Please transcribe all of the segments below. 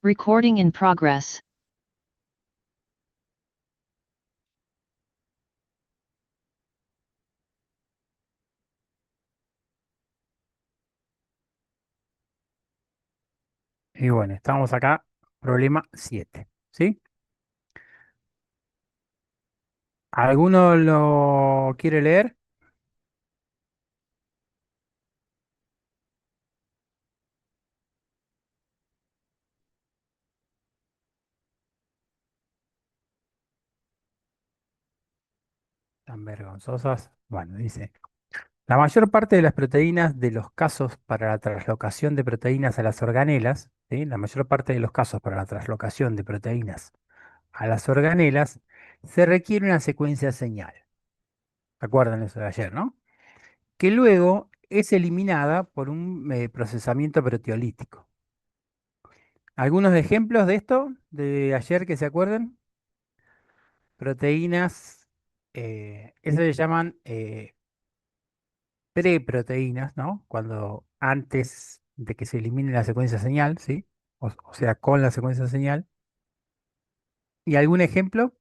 Recording in progress. Y bueno, estamos acá, problema 7, ¿sí? ¿Alguno lo quiere leer? Tan vergonzosas. Bueno, dice, la mayor parte de las proteínas de los casos para la translocación de proteínas a las organelas, ¿sí? La mayor parte de los casos para la translocación de proteínas a las organelas se requiere una secuencia señal. ¿Acuerdan eso de ayer, no? Que luego es eliminada por un procesamiento proteolítico. ¿Algunos ejemplos de esto de ayer que se acuerden? Proteínas, eso se llaman preproteínas, ¿no? Cuando antes de que se elimine la secuencia señal, ¿sí? O sea, con la secuencia señal. ¿Y algún ejemplo?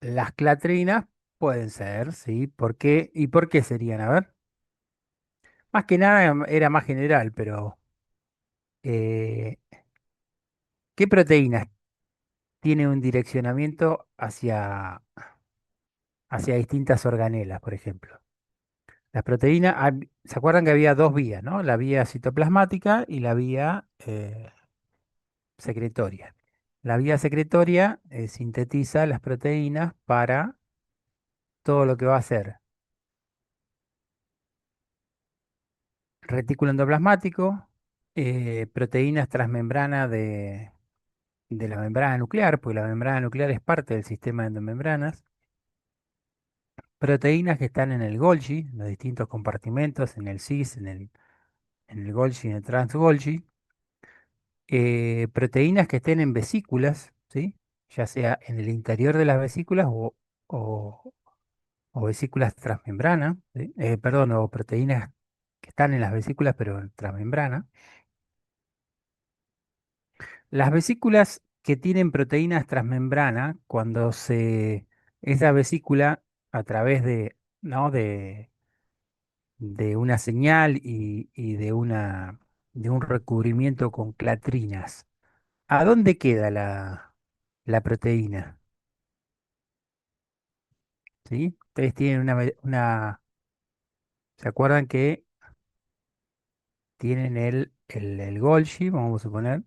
Las clatrinas pueden ser, ¿sí? ¿Por qué? ¿Y por qué serían? A ver. Más que nada era más general, pero eh, ¿qué proteínas tienen un direccionamiento hacia distintas organelas, por ejemplo? Las proteínas, ¿se acuerdan que había dos vías, ¿no? La vía citoplasmática y la vía secretoria. La vía secretoria sintetiza las proteínas para todo lo que va a ser retículo endoplasmático, proteínas transmembrana de la membrana nuclear, porque la membrana nuclear es parte del sistema de endomembranas, proteínas que están en el Golgi, en los distintos compartimentos, en el cis, en el Golgi, en el trans-Golgi, proteínas que estén en vesículas, ¿sí? Ya sea en el interior de las vesículas o- o vesículas transmembrana, ¿sí? Perdón, o proteínas que están en las vesículas pero en transmembrana. Las vesículas que tienen proteínas transmembrana, cuando esa vesícula a través ¿no? de una señal y de un recubrimiento con clatrinas, ¿a dónde queda la proteína? ¿Sí? Ustedes tienen ¿se acuerdan que tienen el Golgi, vamos a suponer,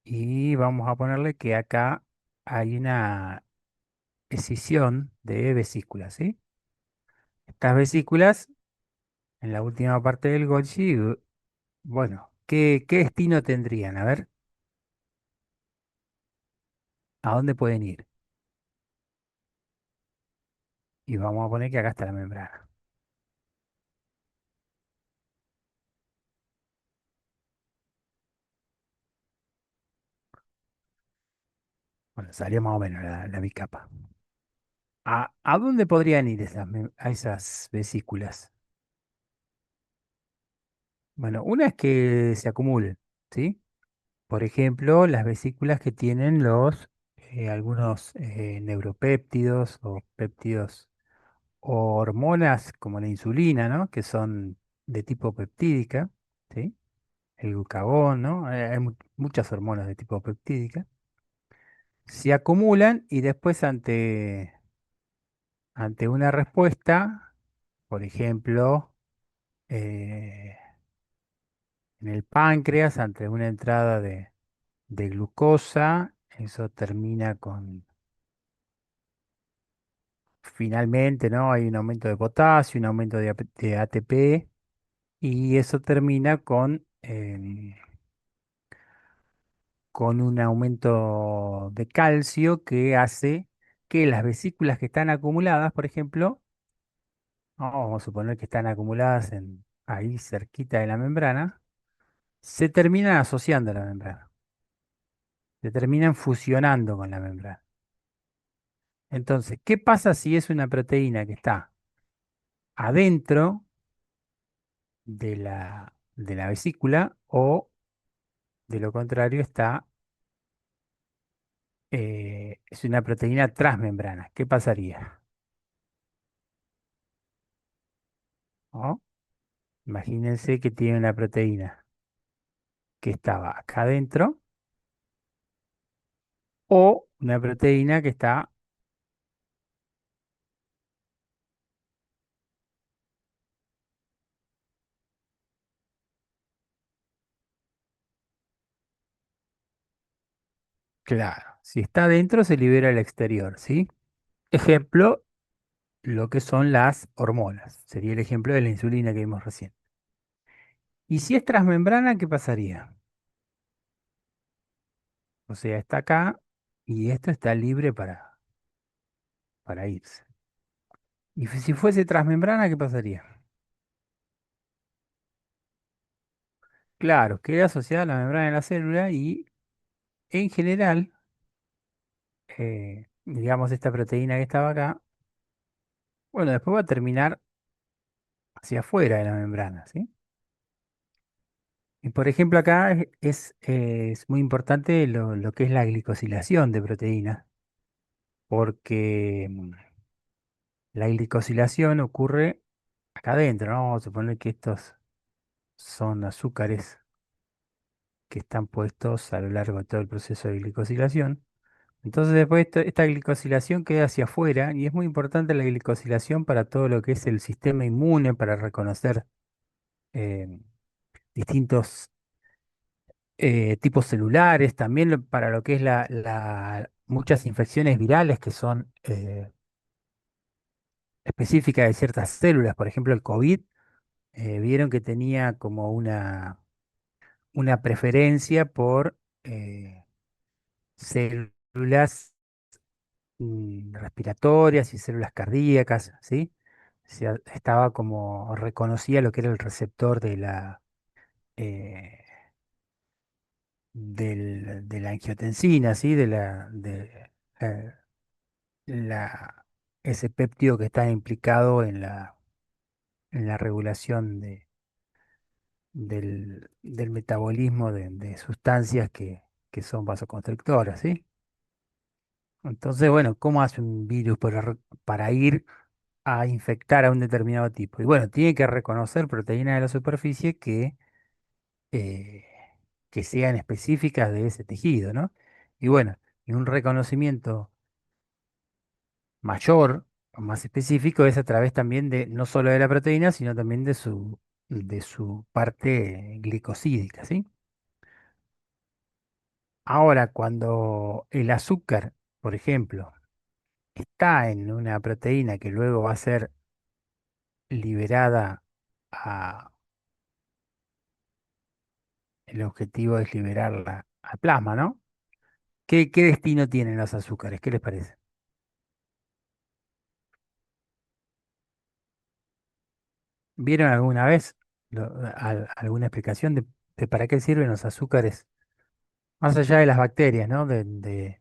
y vamos a ponerle que acá hay una escisión de vesículas, ¿sí? Estas vesículas, en la última parte del Golgi, bueno, ¿qué destino tendrían? A ver, ¿a dónde pueden ir? Y vamos a poner que acá está la membrana. Bueno, salió más o menos la bicapa. ¿A dónde podrían ir a esas vesículas? Bueno, una es que se acumulen, ¿sí? Por ejemplo, las vesículas que tienen algunos neuropéptidos o péptidos o hormonas como la insulina, ¿no? Que son de tipo peptídica, ¿sí? El glucagón, ¿no? Hay muchas hormonas de tipo peptídica. Se acumulan y después ante una respuesta, por ejemplo, eh, en el páncreas, ante una entrada de glucosa, eso termina finalmente, ¿no? Hay un aumento de potasio, un aumento de ATP y eso termina con un aumento de calcio que hace que las vesículas que están acumuladas, por ejemplo, vamos a suponer que están acumuladas ahí cerquita de la membrana, se terminan asociando a la membrana, se terminan fusionando con la membrana. Entonces, ¿qué pasa si es una proteína que está adentro de la vesícula o de lo contrario está, es una proteína transmembrana. ¿Qué pasaría? ¿No? Imagínense que tiene una proteína que estaba acá adentro o una proteína que está, claro, si está adentro se libera al exterior, ¿sí? Ejemplo, lo que son las hormonas. Sería el ejemplo de la insulina que vimos recién. Y si es transmembrana, ¿qué pasaría? O sea, está acá y esto está libre para irse. Y si fuese transmembrana, ¿qué pasaría? Claro, queda asociada a la membrana de la célula y en general, digamos, esta proteína que estaba acá, bueno, después va a terminar hacia afuera de la membrana, ¿sí? Y por ejemplo, acá es muy importante lo que es la glicosilación de proteínas, porque la glicosilación ocurre acá adentro, ¿no? Vamos a suponer que estos son azúcares que están puestos a lo largo de todo el proceso de glicosilación. Entonces después esta glicosilación queda hacia afuera y es muy importante la glicosilación para todo lo que es el sistema inmune, para reconocer eh, distintos tipos celulares, también para lo que es muchas infecciones virales que son específicas de ciertas células. Por ejemplo, el COVID, vieron que tenía como una preferencia por células respiratorias y células cardíacas, ¿sí? O sea, estaba como, reconocía lo que era el receptor eh, de la angiotensina, ¿sí? Eh, la, ese péptido que está implicado en la regulación del metabolismo de sustancias que son vasoconstrictoras, ¿sí? Entonces, bueno, ¿cómo hace un virus para ir a infectar a un determinado tipo? Y bueno, tiene que reconocer proteínas de la superficie eh, que sean específicas de ese tejido, ¿no? Y bueno, y un reconocimiento mayor o más específico es a través también de no solo de la proteína, sino también de su parte glicosídica, ¿sí? Ahora, cuando el azúcar, por ejemplo, está en una proteína que luego va a ser liberada a, el objetivo es liberarla al plasma, ¿no? ¿Qué destino tienen los azúcares? ¿Qué les parece? ¿Vieron alguna vez alguna explicación de para qué sirven los azúcares? Más allá de las bacterias, ¿no? De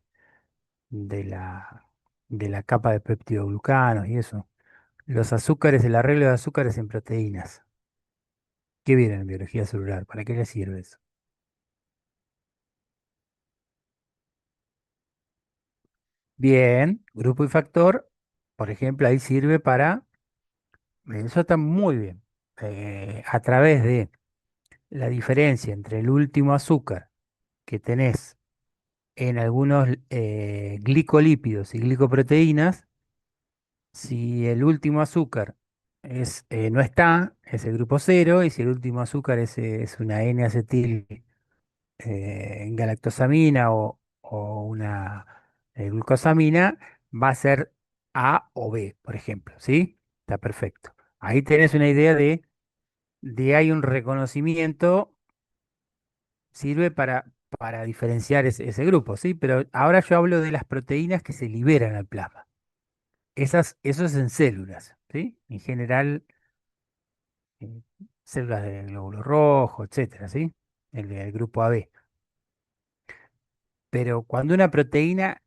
la, de la capa de peptidoglucanos y eso. Los azúcares, el arreglo de azúcares en proteínas. ¿Qué vieron en biología celular? ¿Para qué les sirve eso? Bien, grupo y factor, por ejemplo, ahí sirve para, eso está muy bien, a través de la diferencia entre el último azúcar que tenés en algunos glicolípidos y glicoproteínas, si el último azúcar no está, es el grupo cero, y si el último azúcar es una N-acetil galactosamina o una glucosamina, va a ser A o B, por ejemplo, ¿sí? Está perfecto. Ahí tenés una idea de hay un reconocimiento, sirve para diferenciar ese grupo, ¿sí? Pero ahora yo hablo de las proteínas que se liberan al plasma. Eso es en células, ¿sí? En general, eh, células del glóbulo rojo, etcétera, ¿sí? El grupo AB. Pero cuando una proteína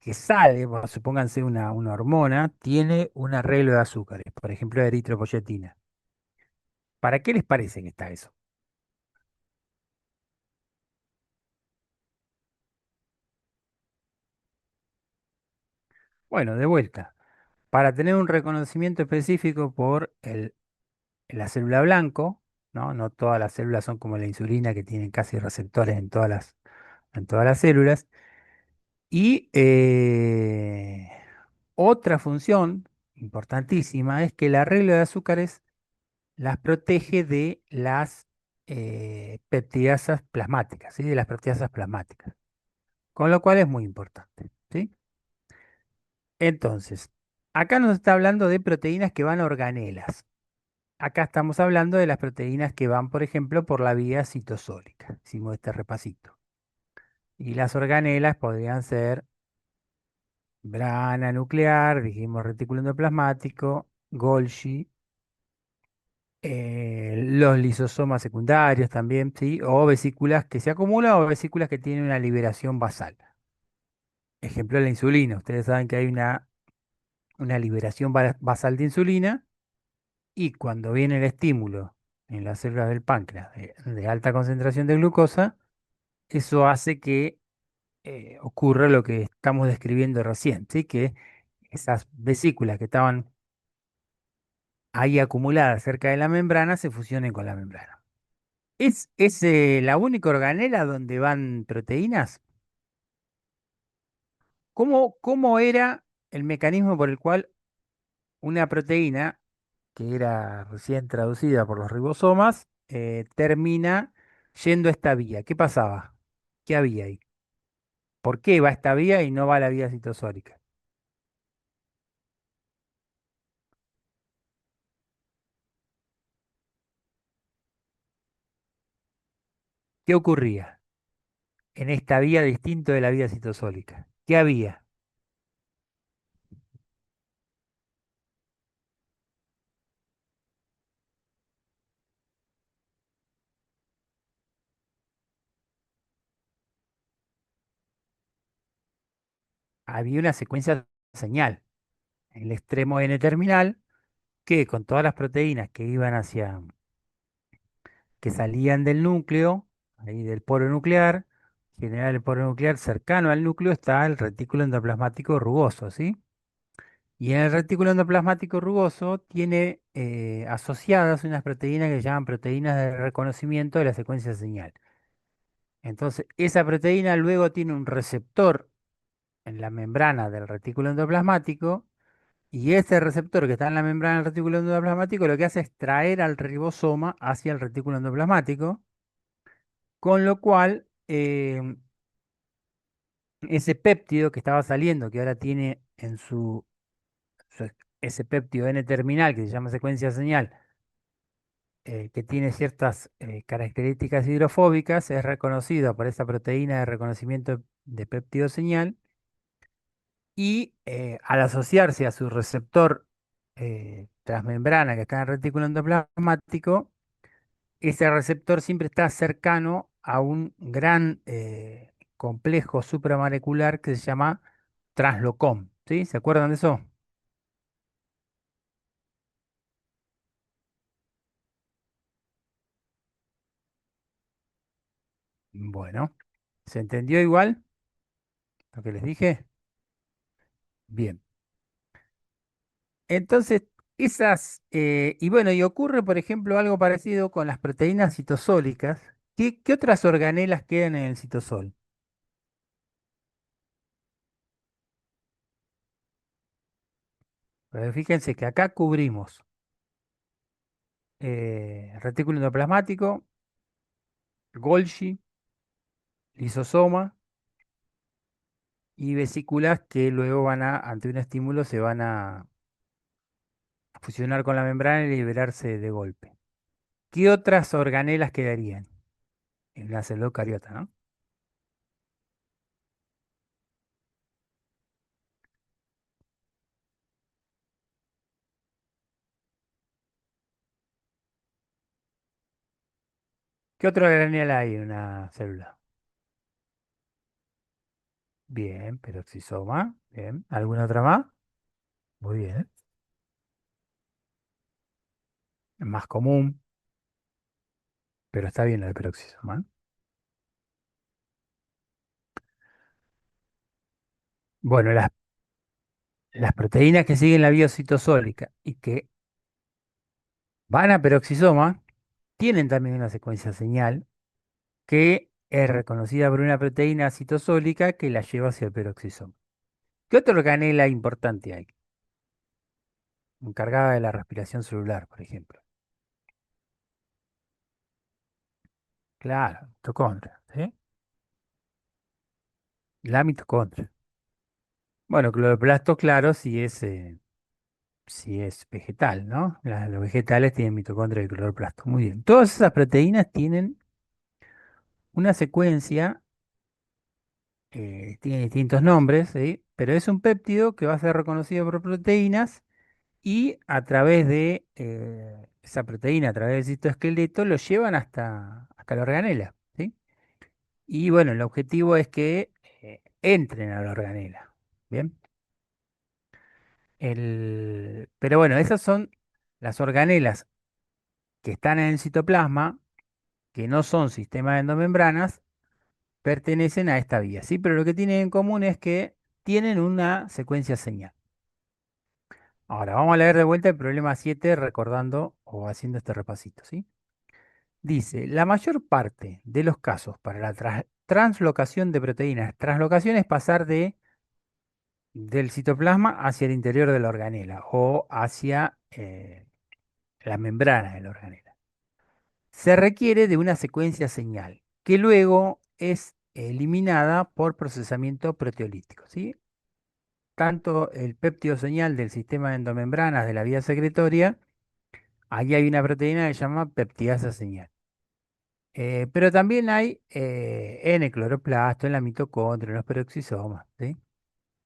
que sale, bueno, supónganse una hormona, tiene un arreglo de azúcares, por ejemplo, eritropoyetina. ¿Para qué les parece que está eso? Bueno, de vuelta, para tener un reconocimiento específico por la célula blanco, ¿no? No todas las células son como la insulina que tienen casi receptores en todas las células. Y otra función importantísima es que el arreglo de azúcares las protege de las peptidasas plasmáticas, ¿sí? De las proteasas plasmáticas, con lo cual es muy importante, ¿sí? Entonces, acá nos está hablando de proteínas que van a organelas. Acá estamos hablando de las proteínas que van, por ejemplo, por la vía citosólica. Hicimos este repasito. Y las organelas podrían ser membrana nuclear, dijimos retículo endoplasmático, Golgi, los lisosomas secundarios también, ¿sí? O vesículas que se acumulan o vesículas que tienen una liberación basal. Ejemplo, la insulina. Ustedes saben que hay una liberación basal de insulina y cuando viene el estímulo en las células del páncreas de alta concentración de glucosa, eso hace que ocurra lo que estamos describiendo recién, ¿sí? Que esas vesículas que estaban ahí acumuladas cerca de la membrana se fusionen con la membrana. ¿Es la única organela donde van proteínas? ¿Cómo era el mecanismo por el cual una proteína, que era recién traducida por los ribosomas, termina yendo a esta vía? ¿Qué pasaba? ¿Qué había ahí? ¿Por qué va a esta vía y no va a la vía citosólica? ¿Qué ocurría en esta vía distinto de la vía citosólica? ¿Qué había? Había una secuencia de señal en el extremo N terminal que con todas las proteínas que iban que salían del núcleo, ahí del poro nuclear, en general el poro nuclear cercano al núcleo está el retículo endoplasmático rugoso, ¿sí? Y en el retículo endoplasmático rugoso tiene asociadas unas proteínas que se llaman proteínas de reconocimiento de la secuencia de señal. Entonces, esa proteína luego tiene un receptor en la membrana del retículo endoplasmático y ese receptor que está en la membrana del retículo endoplasmático lo que hace es traer al ribosoma hacia el retículo endoplasmático, con lo cual ese péptido que estaba saliendo, que ahora tiene en ese péptido N terminal que se llama secuencia señal, que tiene ciertas características hidrofóbicas, es reconocido por esa proteína de reconocimiento de péptido señal y al asociarse a su receptor transmembrana que está en el retículo endoplasmático, ese receptor siempre está cercano a un gran complejo supramolecular que se llama translocom, ¿sí? ¿Se acuerdan de eso? Bueno, ¿se entendió igual lo que les dije? Bien. Entonces, y bueno, y ocurre, por ejemplo, algo parecido con las proteínas citosólicas. ¿Qué otras organelas quedan en el citosol? Pero fíjense que acá cubrimos retículo endoplasmático, Golgi, lisosoma y vesículas que luego ante un estímulo, se van a fusionar con la membrana y liberarse de golpe. ¿Qué otras organelas quedarían en la célula eucariota, ¿no? ¿Qué otra organela hay en una célula? Bien, peroxisoma. Bien. ¿Alguna otra más? Muy bien. Es más común, pero está bien la de peroxisoma. Bueno, las proteínas que siguen la vía citosólica y que van a peroxisoma tienen también una secuencia señal que es reconocida por una proteína citosólica que la lleva hacia el peroxisoma. ¿Qué otra organela importante hay? Encargada de la respiración celular, por ejemplo. Claro, mitocondria, ¿sí? La mitocondria. Bueno, cloroplasto, claro, si es vegetal, ¿no? Los vegetales tienen mitocondria y cloroplasto. Muy bien. Todas esas proteínas tienen una secuencia, tiene distintos nombres, ¿sí? Pero es un péptido que va a ser reconocido por proteínas y a través de esa proteína, a través del citoesqueleto, lo llevan hasta la organela, ¿sí? Y bueno, el objetivo es que entren a la organela. Bien. Pero bueno, esas son las organelas que están en el citoplasma, que no son sistemas de endomembranas, pertenecen a esta vía, ¿sí? Pero lo que tienen en común es que tienen una secuencia señal. Ahora, vamos a leer de vuelta el problema 7 recordando o haciendo este repasito, ¿sí? Dice, la mayor parte de los casos para la translocación de proteínas, translocación es pasar del citoplasma hacia el interior de la organela o hacia la membrana de la organela. Se requiere de una secuencia señal que luego es eliminada por procesamiento proteolítico, ¿sí? Tanto el péptido señal del sistema de endomembranas de la vía secretoria, ahí hay una proteína que se llama peptidasa señal. Pero también hay en el cloroplasto, en la mitocondria, en los peroxisomas, ¿sí?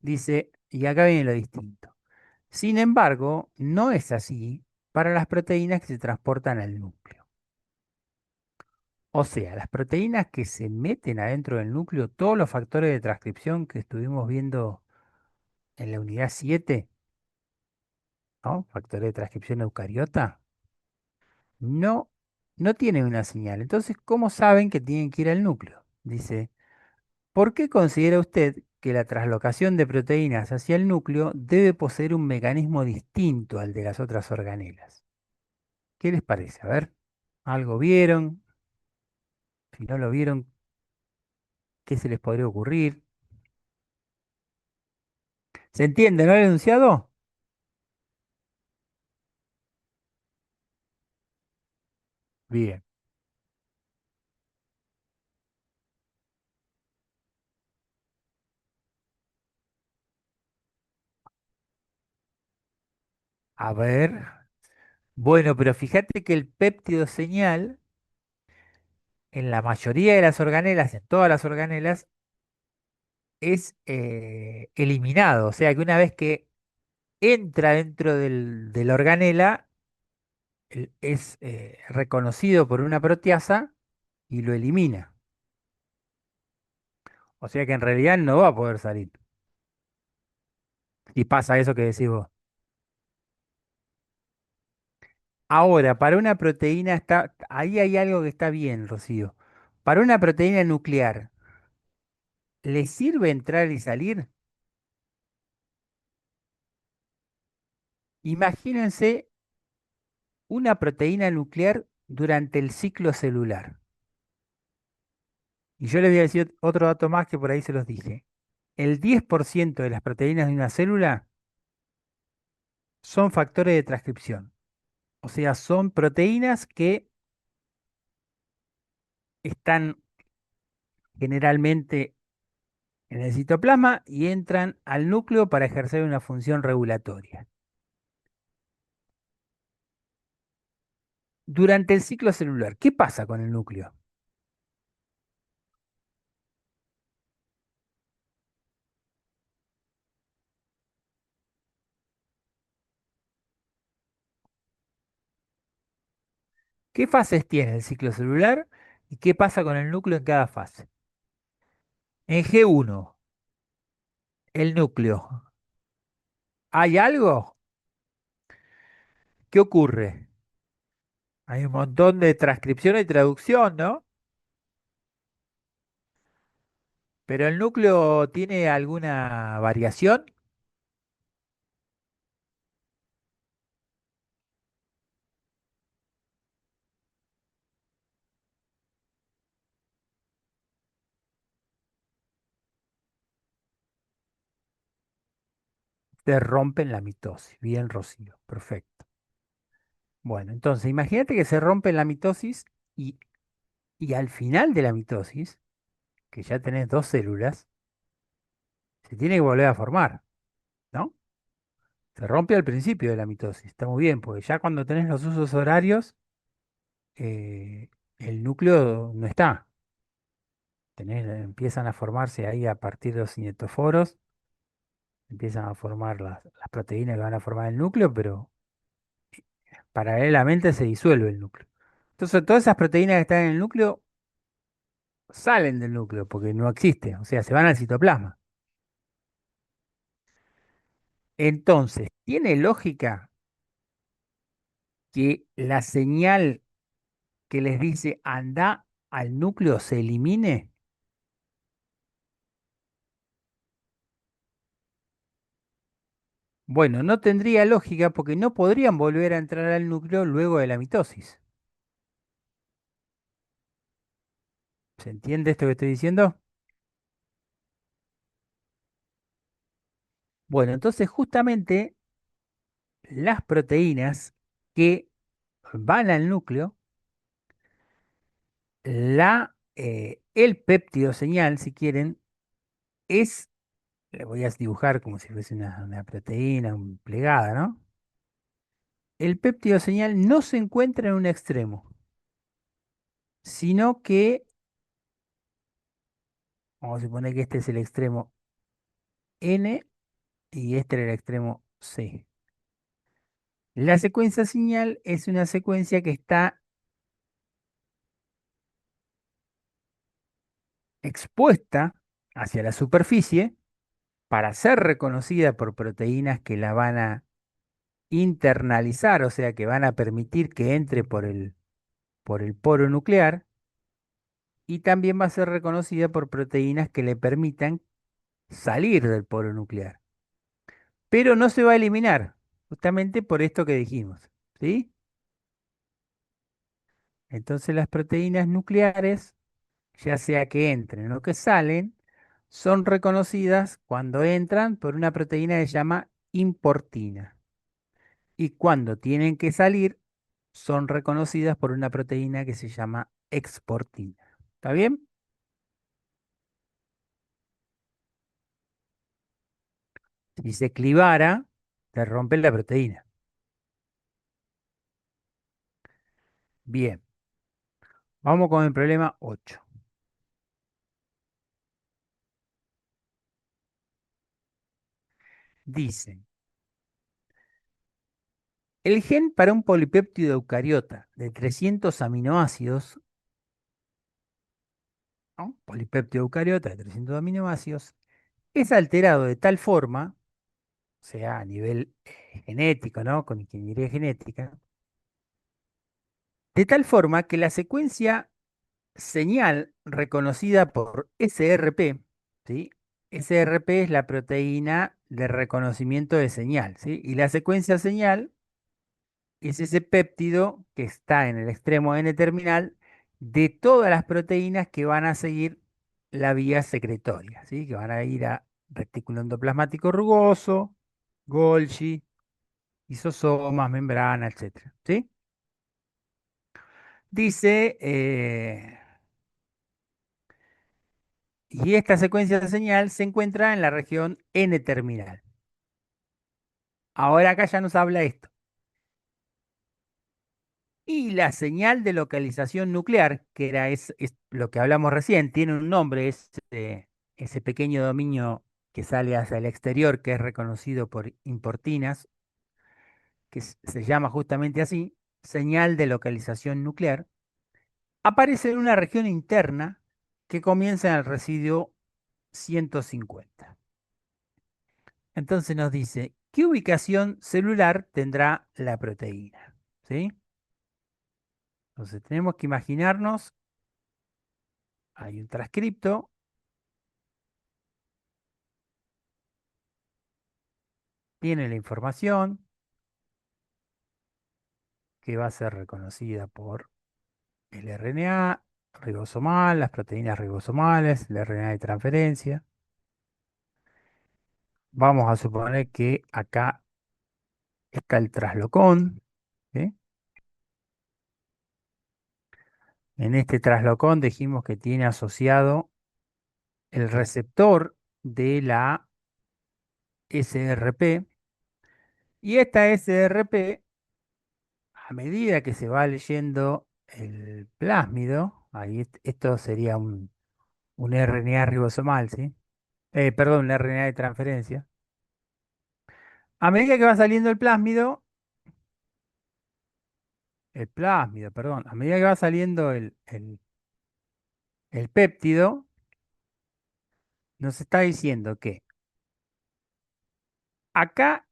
Dice, y acá viene lo distinto. Sin embargo, no es así para las proteínas que se transportan al núcleo. O sea, las proteínas que se meten adentro del núcleo, todos los factores de transcripción que estuvimos viendo en la unidad 7, ¿no? Factores de transcripción eucariota, no, no tienen una señal. Entonces, ¿cómo saben que tienen que ir al núcleo? Dice, ¿por qué considera usted que la translocación de proteínas hacia el núcleo debe poseer un mecanismo distinto al de las otras organelas? ¿Qué les parece? A ver, ¿algo vieron? Si no lo vieron, ¿qué se les podría ocurrir? ¿Se entiende, no el enunciado? Bien. A ver. Bueno, pero fíjate que el péptido señal, en la mayoría de las organelas, en todas las organelas, es eliminado. O sea que una vez que entra dentro de la organela, es reconocido por una proteasa y lo elimina. O sea que en realidad no va a poder salir. Y pasa eso que decís vos. Ahora, para una proteína ahí hay algo que está bien, Rocío. Para una proteína nuclear, ¿le sirve entrar y salir? Imagínense una proteína nuclear durante el ciclo celular. Y yo les voy a decir otro dato más que por ahí se los dije. El 10% de las proteínas de una célula son factores de transcripción. O sea, son proteínas que están generalmente en el citoplasma y entran al núcleo para ejercer una función regulatoria. Durante el ciclo celular, ¿qué pasa con el núcleo? ¿Qué fases tiene el ciclo celular y qué pasa con el núcleo en cada fase? En G1. el núcleo. ¿Hay algo? ¿Qué ocurre? Hay un montón de transcripción y traducción, ¿no? Pero el núcleo tiene alguna variación, se rompe en la mitosis. Bien, Rocío. Perfecto. Bueno, entonces imagínate que se rompe en la mitosis y, y al final de la mitosis, que ya tenés dos células, se tiene que volver a formar, ¿no? Se rompe al principio de la mitosis. Está muy bien, porque ya cuando tenés los usos horarios, eh, el núcleo no está. Empiezan a formarse ahí a partir de los cinetoforos, empiezan a formar las proteínas que van a formar el núcleo, pero paralelamente se disuelve el núcleo. Entonces, todas esas proteínas que están en el núcleo salen del núcleo porque no existen, o sea, se van al citoplasma. Entonces, ¿tiene lógica que la señal que les dice anda al núcleo se elimine? Bueno, no tendría lógica porque no podrían volver a entrar al núcleo luego de la mitosis. ¿Se entiende esto que estoy diciendo? Bueno, entonces justamente las proteínas que van al núcleo, el péptido señal, si quieren, es, le voy a dibujar como si fuese una proteína plegada, ¿no? El péptido señal no se encuentra en un extremo, sino que, vamos a suponer que este es el extremo N y este era el extremo C. La secuencia señal es una secuencia que está expuesta hacia la superficie para ser reconocida por proteínas que la van a internalizar, o sea, que van a permitir que entre por el poro nuclear, y también va a ser reconocida por proteínas que le permitan salir del poro nuclear. Pero no se va a eliminar, justamente por esto que dijimos, ¿sí? Entonces las proteínas nucleares, ya sea que entren o que salen, son reconocidas cuando entran por una proteína que se llama importina. Y cuando tienen que salir, son reconocidas por una proteína que se llama exportina. ¿Está bien? Si se clivara, se rompe la proteína. Bien, vamos con el problema 8. Dice, el gen para un polipéptido eucariota de 300 aminoácidos, ¿no? Polipéptido eucariota de 300 aminoácidos, es alterado de tal forma, o sea, a nivel genético, ¿no? Con ingeniería genética, de tal forma que la secuencia señal reconocida por SRP, ¿sí? SRP es la proteína de reconocimiento de señal, ¿sí? Y la secuencia señal es ese péptido que está en el extremo N terminal de todas las proteínas que van a seguir la vía secretoria, ¿sí? Que van a ir a retículo endoplasmático rugoso, Golgi, lisosomas, membrana, etcétera, ¿sí? Dice, y esta secuencia de señal se encuentra en la región N terminal. Ahora acá ya nos habla esto. Y la señal de localización nuclear, que era es lo que hablamos recién, tiene un nombre, es ese pequeño dominio que sale hacia el exterior, que es reconocido por importinas, que se llama justamente así, señal de localización nuclear, aparece en una región interna que comienza en el residuo 150. Entonces nos dice, ¿qué ubicación celular tendrá la proteína? ¿Sí? Entonces tenemos que imaginarnos, hay un transcripto, tiene la información que va a ser reconocida por el RNA ribosomal, las proteínas ribosomales, el RNA de transferencia. Vamos a suponer que acá está el traslocón, ¿sí? En este traslocón dijimos que tiene asociado el receptor de la SRP y esta SRP, a medida que se va leyendo el plásmido, ahí esto sería un RNA ribosomal, ¿sí? Perdón, un RNA de transferencia. A medida que va saliendo perdón, a medida que va saliendo el péptido, nos está diciendo que acá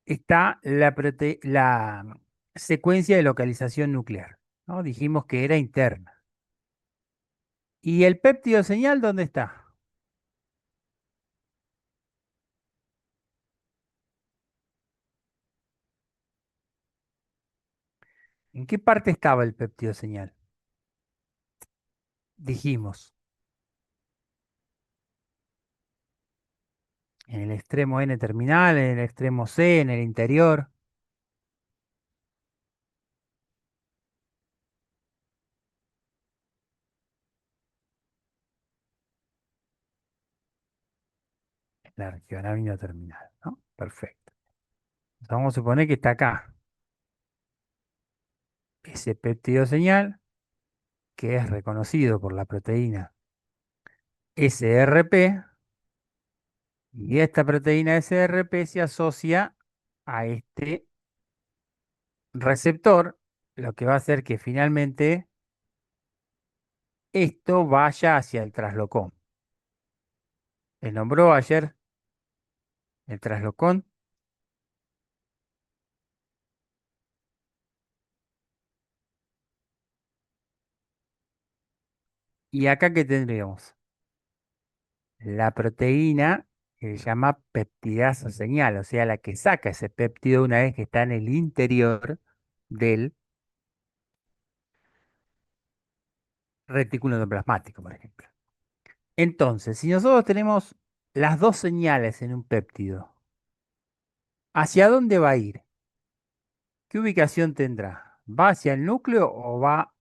está la secuencia de localización nuclear, ¿no? Dijimos que era interna. ¿Y el péptido señal dónde está? ¿En qué parte estaba el péptido señal? Dijimos, en el extremo N terminal, en el extremo C, en el interior. La región amino terminal, ¿no? Perfecto. Entonces vamos a suponer que está acá ese péptido señal que es reconocido por la proteína SRP y esta proteína SRP se asocia a este receptor, lo que va a hacer que finalmente esto vaya hacia el traslocón. ¿Le nombró ayer el traslocón? ¿Y acá qué tendríamos? La proteína que se llama peptidasa señal, o sea, la que saca ese péptido una vez que está en el interior del retículo endoplasmático, por ejemplo. Entonces, si nosotros tenemos las dos señales en un péptido, ¿hacia dónde va a ir? ¿Qué ubicación tendrá? ¿Va hacia el núcleo o va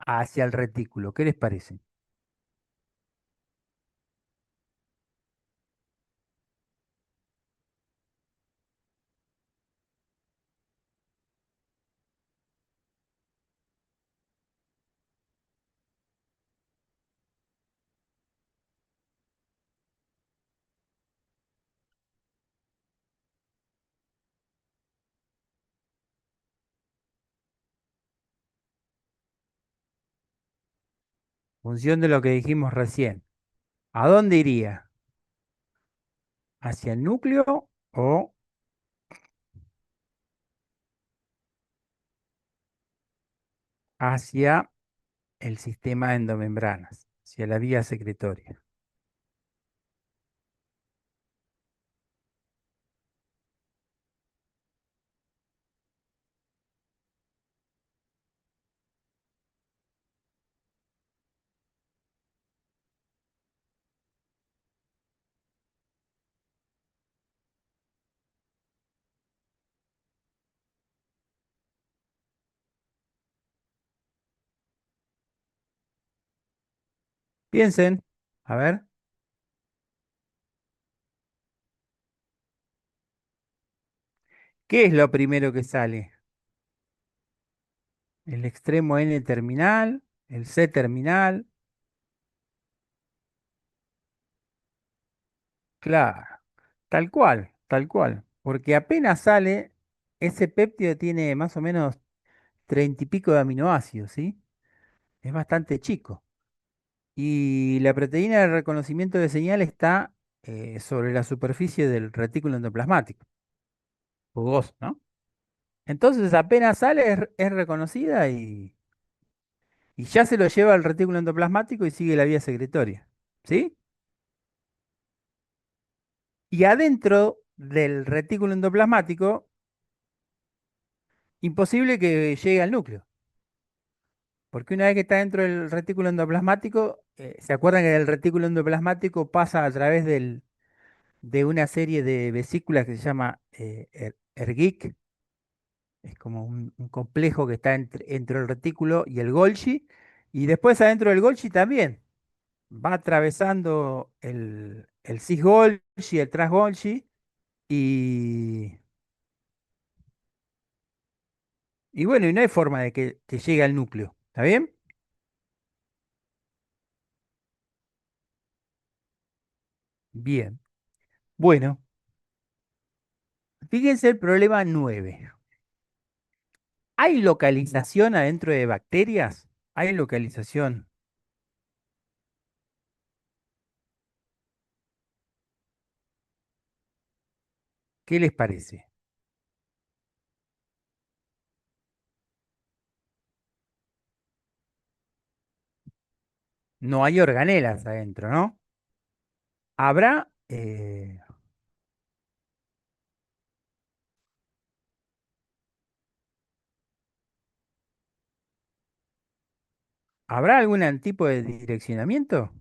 hacia el retículo? ¿Qué les parece? Función de lo que dijimos recién. ¿A dónde iría? ¿Hacia el núcleo o hacia el sistema de endomembranas, hacia la vía secretoria? Piensen, a ver, ¿qué es lo primero que sale? ¿El extremo N terminal? ¿El C terminal? Claro, tal cual, tal cual. Porque apenas sale, ese péptido tiene más o menos 30 y pico de aminoácidos, ¿sí? Es bastante chico. Y la proteína de reconocimiento de señal está sobre la superficie del retículo endoplasmático, rugoso, ¿no? Entonces apenas sale es reconocida y ya se lo lleva al retículo endoplasmático y sigue la vía secretoria, ¿sí? Y adentro del retículo endoplasmático, imposible que llegue al núcleo, porque una vez que está dentro del retículo endoplasmático, ¿se acuerdan que el retículo endoplasmático pasa a través de una serie de vesículas que se llama Ergic? Es como un complejo que está entre el retículo y el Golgi, y después adentro del Golgi también va atravesando el cis-Golgi, el tras-Golgi, y, y bueno, y no hay forma de que llegue al núcleo. ¿Está bien? Bien. Bueno, fíjense el problema 9. ¿Hay localización adentro de bacterias? ¿Hay localización? ¿Qué les parece? No hay organelas adentro, ¿no? ¿Habrá, ¿habrá algún tipo de direccionamiento?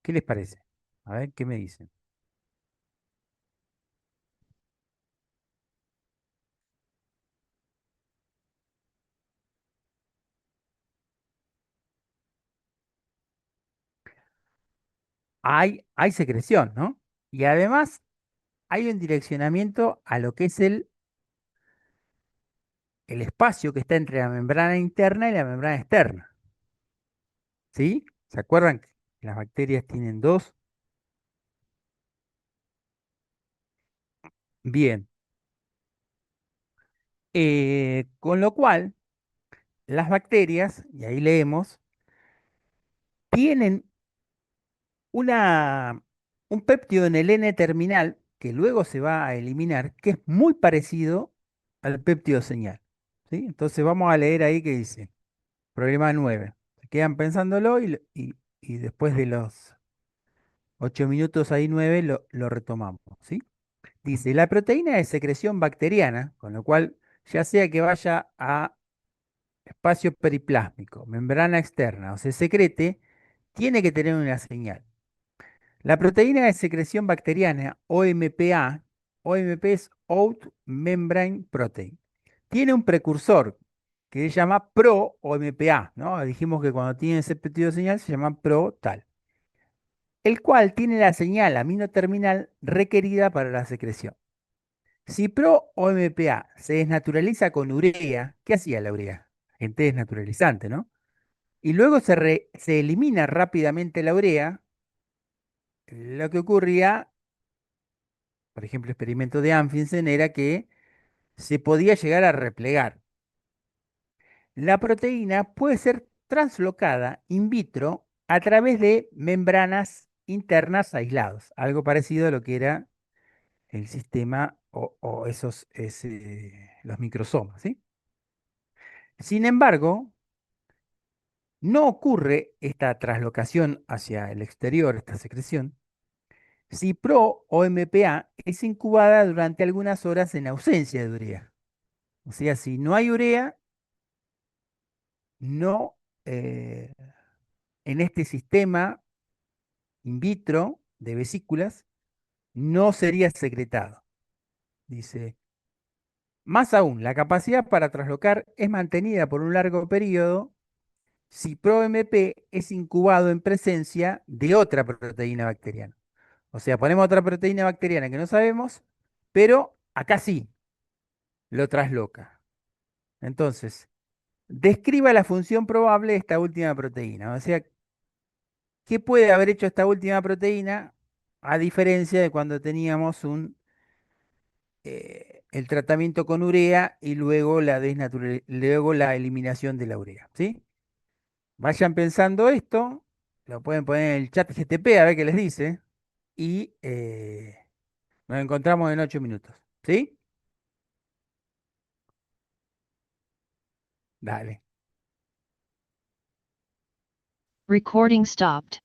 ¿Qué les parece? A ver, ¿qué me dicen? Hay secreción, ¿no? Y además hay un direccionamiento a lo que es el espacio que está entre la membrana interna y la membrana externa, ¿sí? ¿Se acuerdan que las bacterias tienen dos? Bien. Con lo cual, las bacterias, y ahí leemos, tienen una, un péptido en el N terminal que luego se va a eliminar, que es muy parecido al péptido señal, ¿sí? Entonces vamos a leer ahí que dice, problema 9. Se quedan pensándolo y después de los 8 minutos ahí 9 lo retomamos, ¿sí? Dice, la proteína de secreción bacteriana, con lo cual ya sea que vaya a espacio periplásmico, membrana externa o se secrete, tiene que tener una señal. La proteína de secreción bacteriana, OMPA, OMP es Out Membrane Protein, tiene un precursor que se llama pro-OMPA, ¿no? Dijimos que cuando tiene ese peptido señal se llama pro tal, el cual tiene la señal amino terminal requerida para la secreción. Si pro-OMPA se desnaturaliza con urea, ¿qué hacía la urea? Gente desnaturalizante, ¿no? Y luego se elimina rápidamente la urea, lo que ocurría, por ejemplo, el experimento de Amundsen, era que se podía llegar a replegar. La proteína puede ser translocada in vitro a través de membranas internas aislados, algo parecido a lo que era el sistema o los microsomas, ¿sí? Sin embargo, no ocurre esta traslocación hacia el exterior, esta secreción, si Pro o MPA es incubada durante algunas horas en ausencia de urea. O sea, si no hay urea, no, en este sistema in vitro de vesículas, no sería secretado. Dice, más aún, la capacidad para traslocar es mantenida por un largo periodo si ProMP es incubado en presencia de otra proteína bacteriana. O sea, ponemos otra proteína bacteriana que no sabemos, pero acá sí lo trasloca. Entonces, describa la función probable de esta última proteína. O sea, ¿qué puede haber hecho esta última proteína a diferencia de cuando teníamos el tratamiento con urea y luego luego la eliminación de la urea? ¿Sí? Vayan pensando esto, lo pueden poner en el chat GTP a ver qué les dice. y nos encontramos en 8 minutos. ¿Sí? Dale. Recording stopped.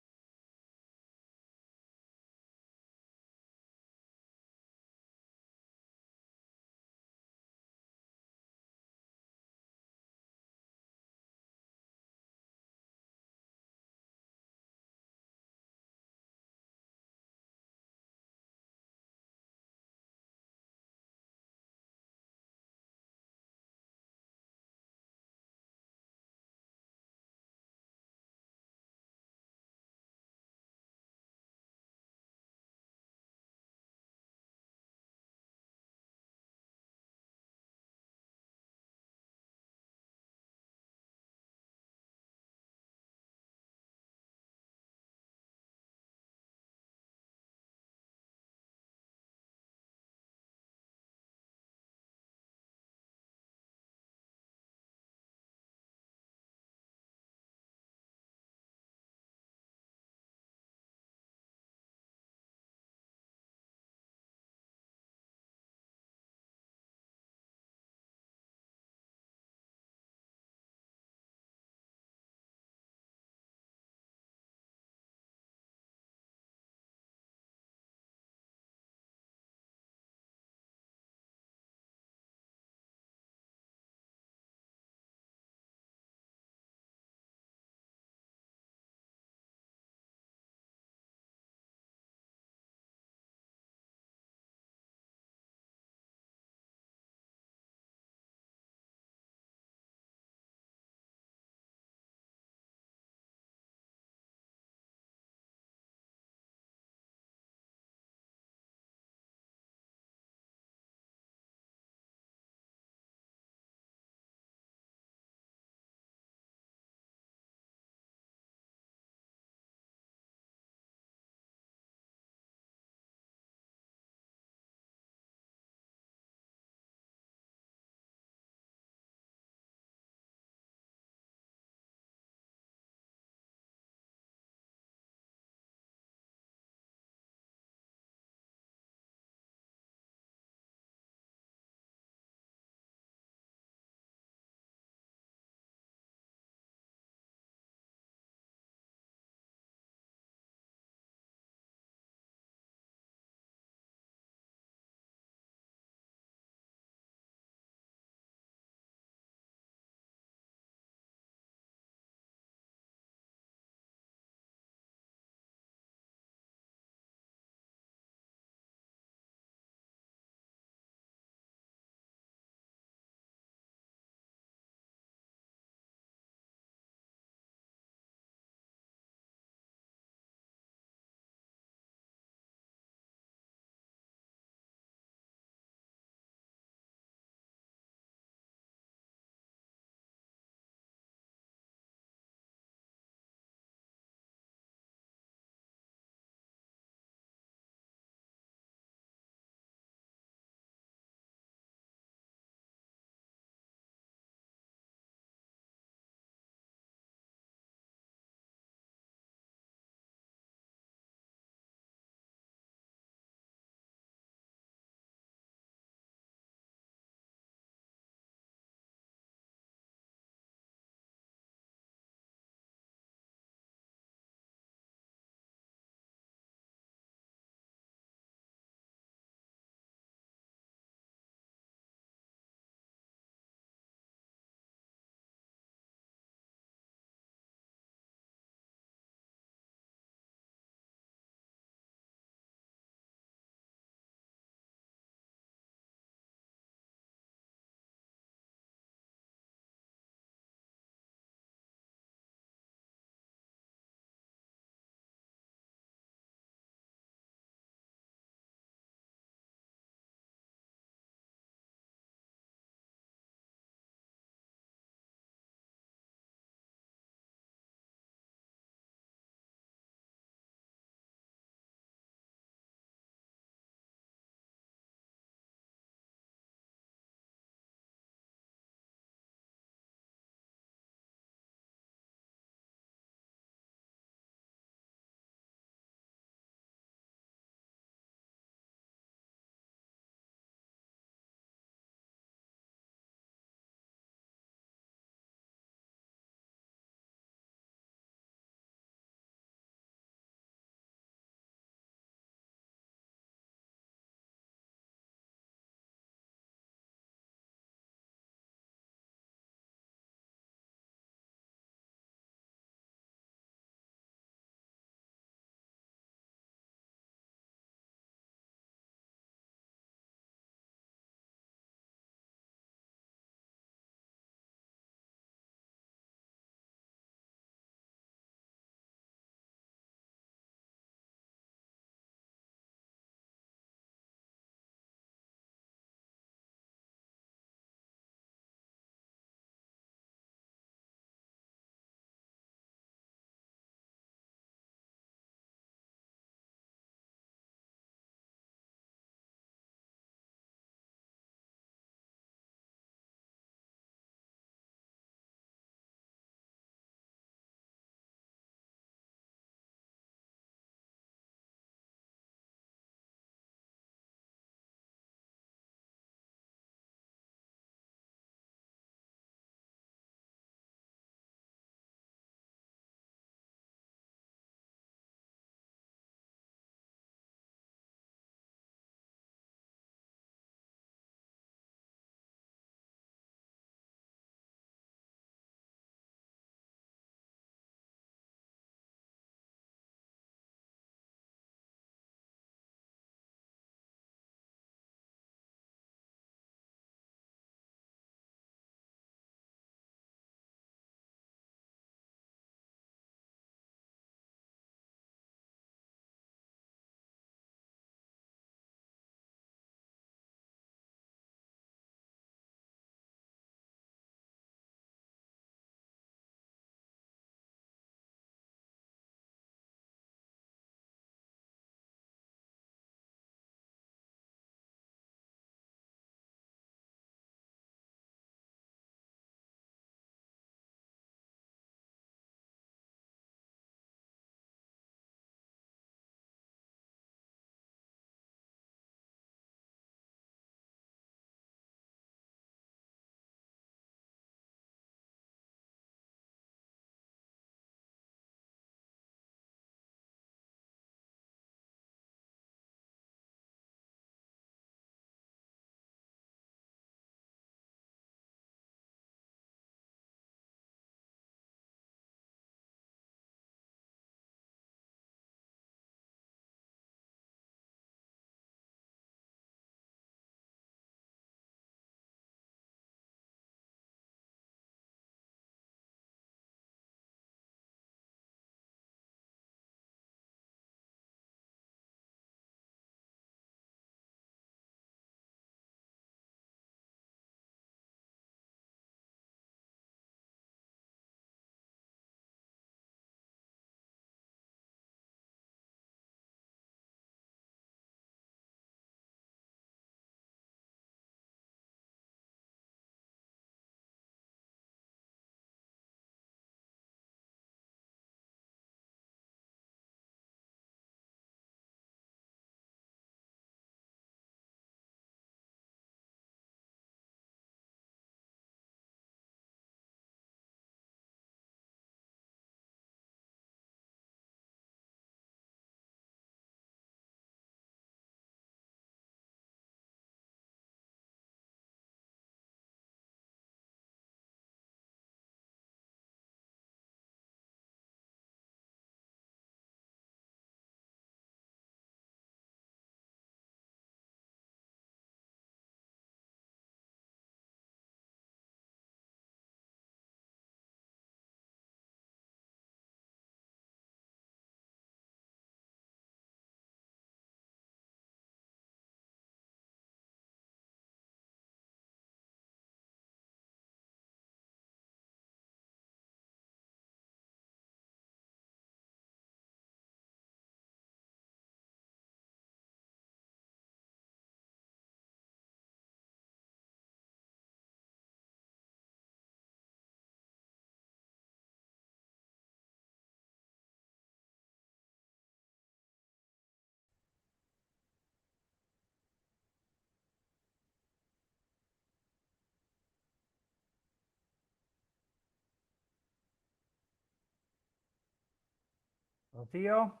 Rocío,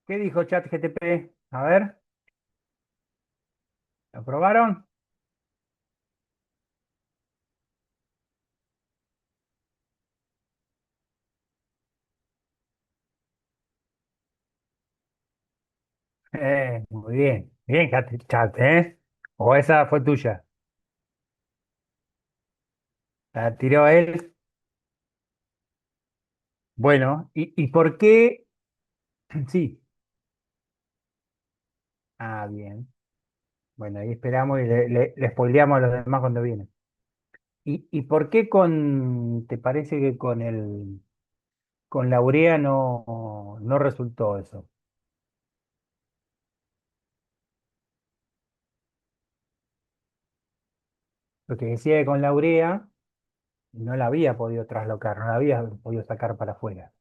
¿qué dijo ChatGPT? A ver, ¿lo probaron? Muy bien. Bien, chat, ¿eh? O esa fue tuya. La tiró él. Bueno, ¿y por qué? Sí. Ah, bien. Bueno, ahí esperamos y le spoileamos a los demás cuando vienen. ¿Y por qué te parece que con la urea no resultó eso? Lo que decía que con la urea no la había podido traslocar, no la había podido sacar para afuera.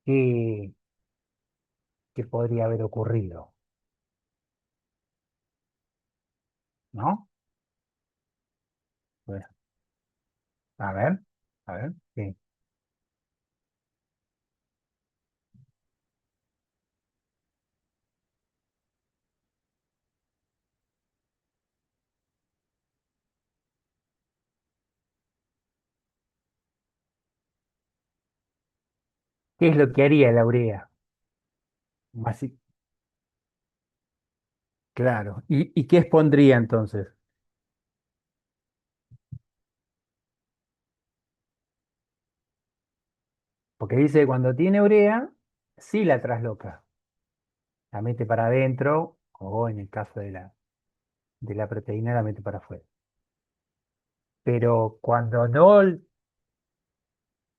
¿Qué, qué podría haber ocurrido? ¿No? Bueno, a ver, a ver, ¿qué es lo que haría la urea? Así, claro. ¿Y qué expondría entonces? Porque dice que cuando tiene urea, sí la trasloca, la mete para adentro, o en el caso de la proteína, la mete para afuera. Pero cuando no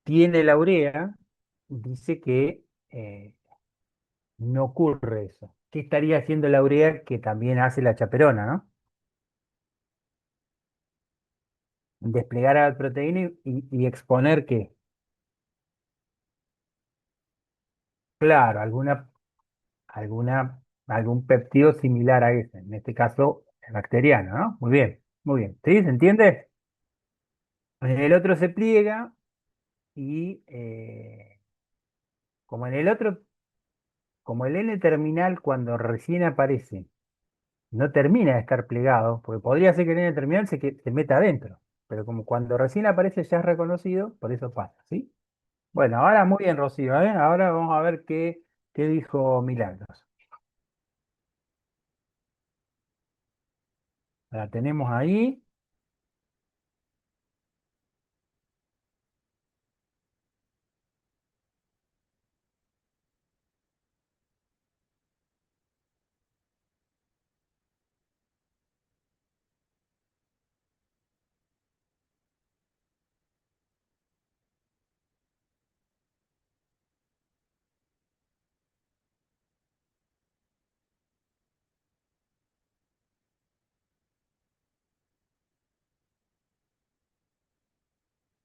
tiene la urea, dice que no ocurre eso. ¿Qué estaría haciendo la urea que también hace la chaperona, ¿no? Desplegar a la proteína y exponer que, claro, algún péptido similar a ese, en este caso bacteriano, ¿no? Muy bien, muy bien. ¿Sí? ¿Se entiende? El otro se pliega y como en el otro, como el N terminal cuando recién aparece no termina de estar plegado, porque podría ser que el N terminal se meta adentro, pero como cuando recién aparece ya es reconocido, por eso pasa, ¿sí? Bueno, ahora muy bien, Rocío, ¿eh? Ahora vamos a ver qué dijo Milagros. La tenemos ahí.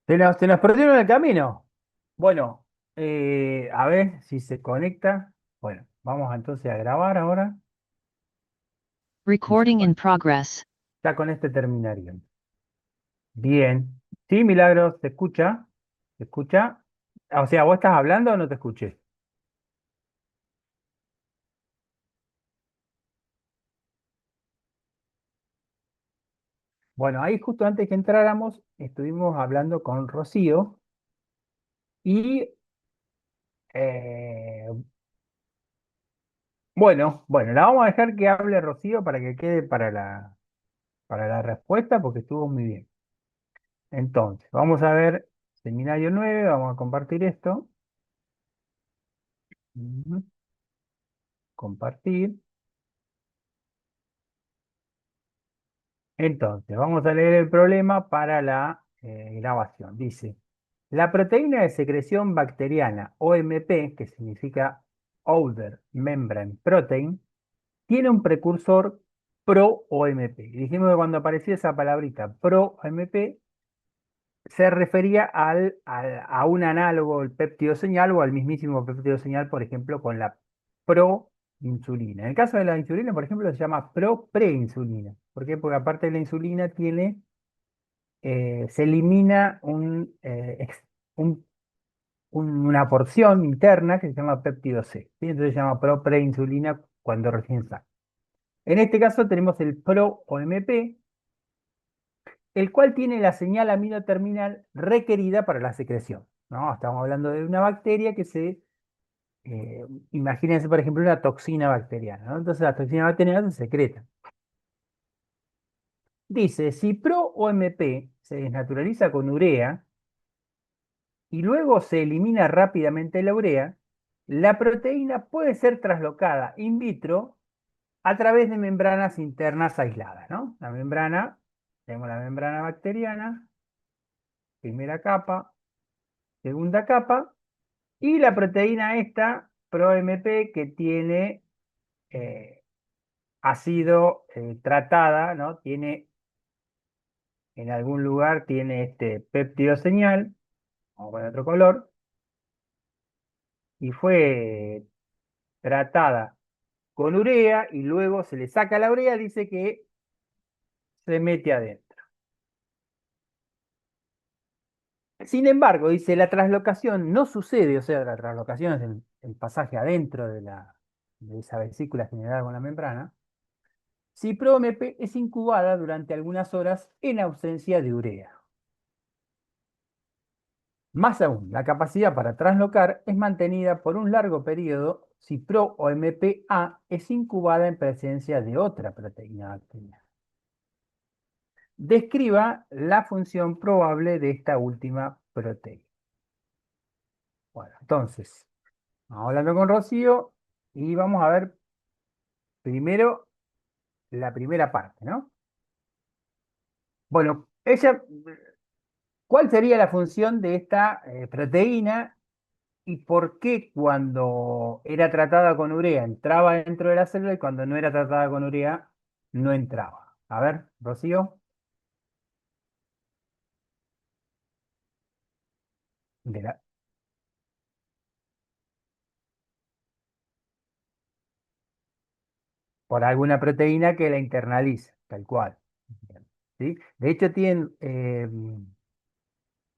Se nos perdieron el camino. Bueno, a ver si se conecta. Bueno, vamos entonces a grabar ahora. Y Recording in progress. ya con este terminaría. Bien. Sí, Milagros, ¿se escucha? ¿Se escucha? O sea, ¿vos estás hablando o no te escuché? Bueno, ahí justo antes que entráramos, estuvimos hablando con Rocío y bueno, la vamos a dejar que hable Rocío para que quede para la respuesta porque estuvo muy bien. Entonces, vamos a ver seminario 9, vamos a compartir esto. Ujú, compartir. Entonces, vamos a leer el problema para la grabación. Dice, la proteína de secreción bacteriana OMP, que significa Outer Membrane Protein, tiene un precursor pro-OMP. Y dijimos que cuando aparecía esa palabrita pro-OMP, se refería a un análogo, el péptido señal o al mismísimo péptido señal, por ejemplo, con la proinsulina. En el caso de la insulina, por ejemplo, se llama pro-preinsulina. ¿Por qué? Porque aparte de la insulina se elimina un- una porción interna que se llama péptido C, ¿sí? Entonces se llama preinsulina cuando recién sale. En este caso tenemos el pro-OMP, el cual tiene la señal amino terminal requerida para la secreción, ¿no? Estamos hablando de una bacteria imagínense por ejemplo una toxina bacteriana, ¿no? Entonces la toxina bacteriana se secreta. Dice, si pro-OMP se desnaturaliza con urea y luego se elimina rápidamente la urea, la proteína puede ser traslocada in vitro a través de membranas internas aisladas, ¿no? Tenemos la membrana bacteriana, primera capa, segunda capa, y la proteína esta, ProMP, que eh, ha sido tratada, ¿no? En algún lugar tiene este péptido señal, vamos a poner otro color, y fue tratada con urea y luego se le saca la urea, dice que se mete adentro. Sin embargo, dice, la traslocación no sucede, o sea, la traslocación es el pasaje adentro de esa vesícula generada con la membrana, si ProMP es incubada durante algunas horas en ausencia de urea. Más aún, la capacidad para traslocar es mantenida por un largo periodo si ProOMP-A es incubada en presencia de otra proteína bacteriana. Describa la función probable de esta última proteína. Bueno, entonces, vamos hablando con Rocío y vamos a ver primero la primera parte, ¿no? Bueno, ¿cuál sería la función de esta proteína y por qué cuando era tratada con urea entraba dentro de la célula y cuando no era tratada con urea no entraba? A ver, Rocío, de la- por alguna proteína que la internaliza, tal cual. ¿Sí? De hecho, tienen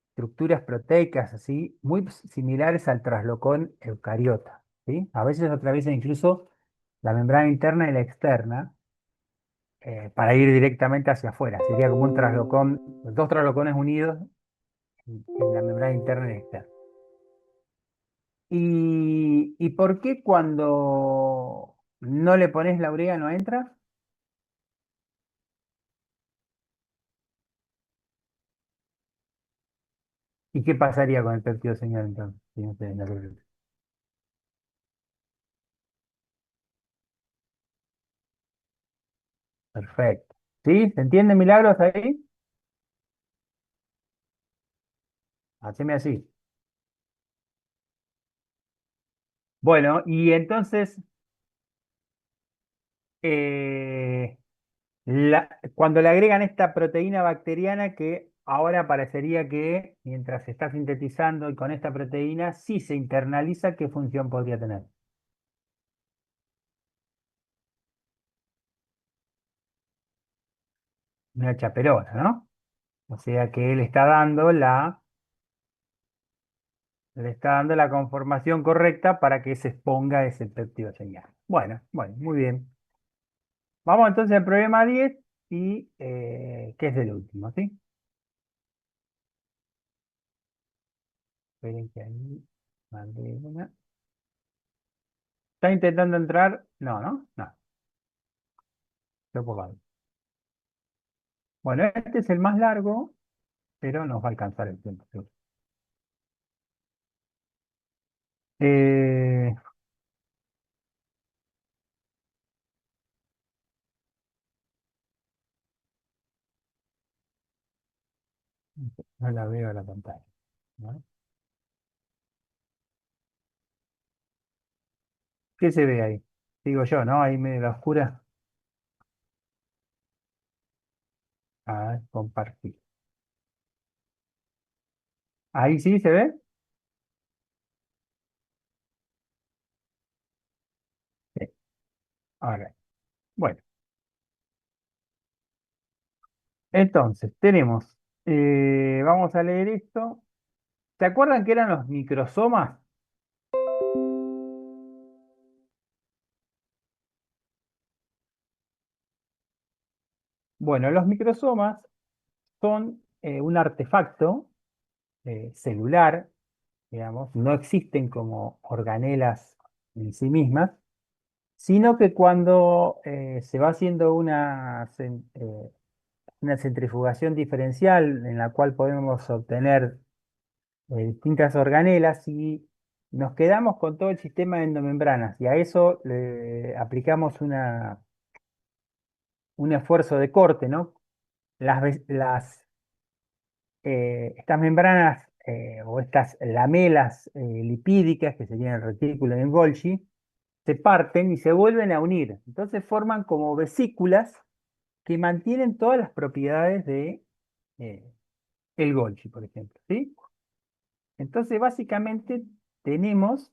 estructuras proteicas así, muy similares al traslocón eucariota. ¿Sí? A veces atraviesan incluso la membrana interna y la externa para ir directamente hacia afuera. Sería como un traslocón, dos traslocones unidos en la membrana interna y externa. ¿Y por qué cuando no le pones la urea no entra? ¿Y qué pasaría con el péptido señal entonces? Si no se desnaturaliza? Perfecto. ¿Sí? ¿Se entiende, Milagros, ahí? Haceme así. Bueno, y entonces, eh, cuando le agregan esta proteína bacteriana que ahora parecería que mientras se está sintetizando y con esta proteína, sí se internaliza, ¿qué función podría tener? Una chaperona, ¿no? O sea que él le está dando la conformación correcta para que se exponga ese péptido señal. Bueno, bueno, muy bien. Vamos entonces al problema 10 y que es el último, ¿sí? Esperen que ahí mandé una. ¿Está intentando entrar? No, ¿no? No, estoy ocupado. Bueno, este es el más largo, pero nos va a alcanzar el tiempo, seguro. Eh, no la veo a la pantalla, ¿no? ¿Qué se ve ahí? Digo yo, ¿no? Ahí medio la oscura. A ver, compartir. Ahí sí se ve. Sí. Ahora, bueno, Entonces, tenemos, vamos a leer esto. ¿Se acuerdan que eran los microsomas? Bueno, los microsomas son un artefacto celular, digamos, no existen como organelas en sí mismas, sino que cuando se va haciendo una centrifugación diferencial en la cual podemos obtener distintas organelas y nos quedamos con todo el sistema de endomembranas y a eso le aplicamos un esfuerzo de corte, ¿no? Estas membranas o estas lamelas lipídicas, que serían el retículo en Golgi, se parten y se vuelven a unir. Entonces forman como vesículas que mantienen todas las propiedades de eh, el Golgi, por ejemplo, ¿sí? Entonces, básicamente tenemos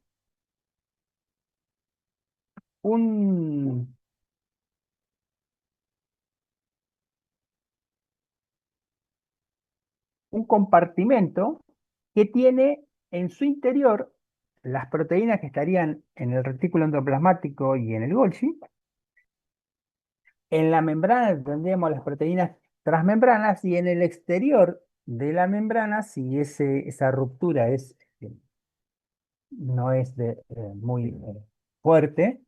un, un compartimento que tiene en su interior las proteínas que estarían en el retículo endoplasmático y en el Golgi. En la membrana tendríamos las proteínas transmembranas y en el exterior de la membrana, si esa ruptura no es muy fuerte,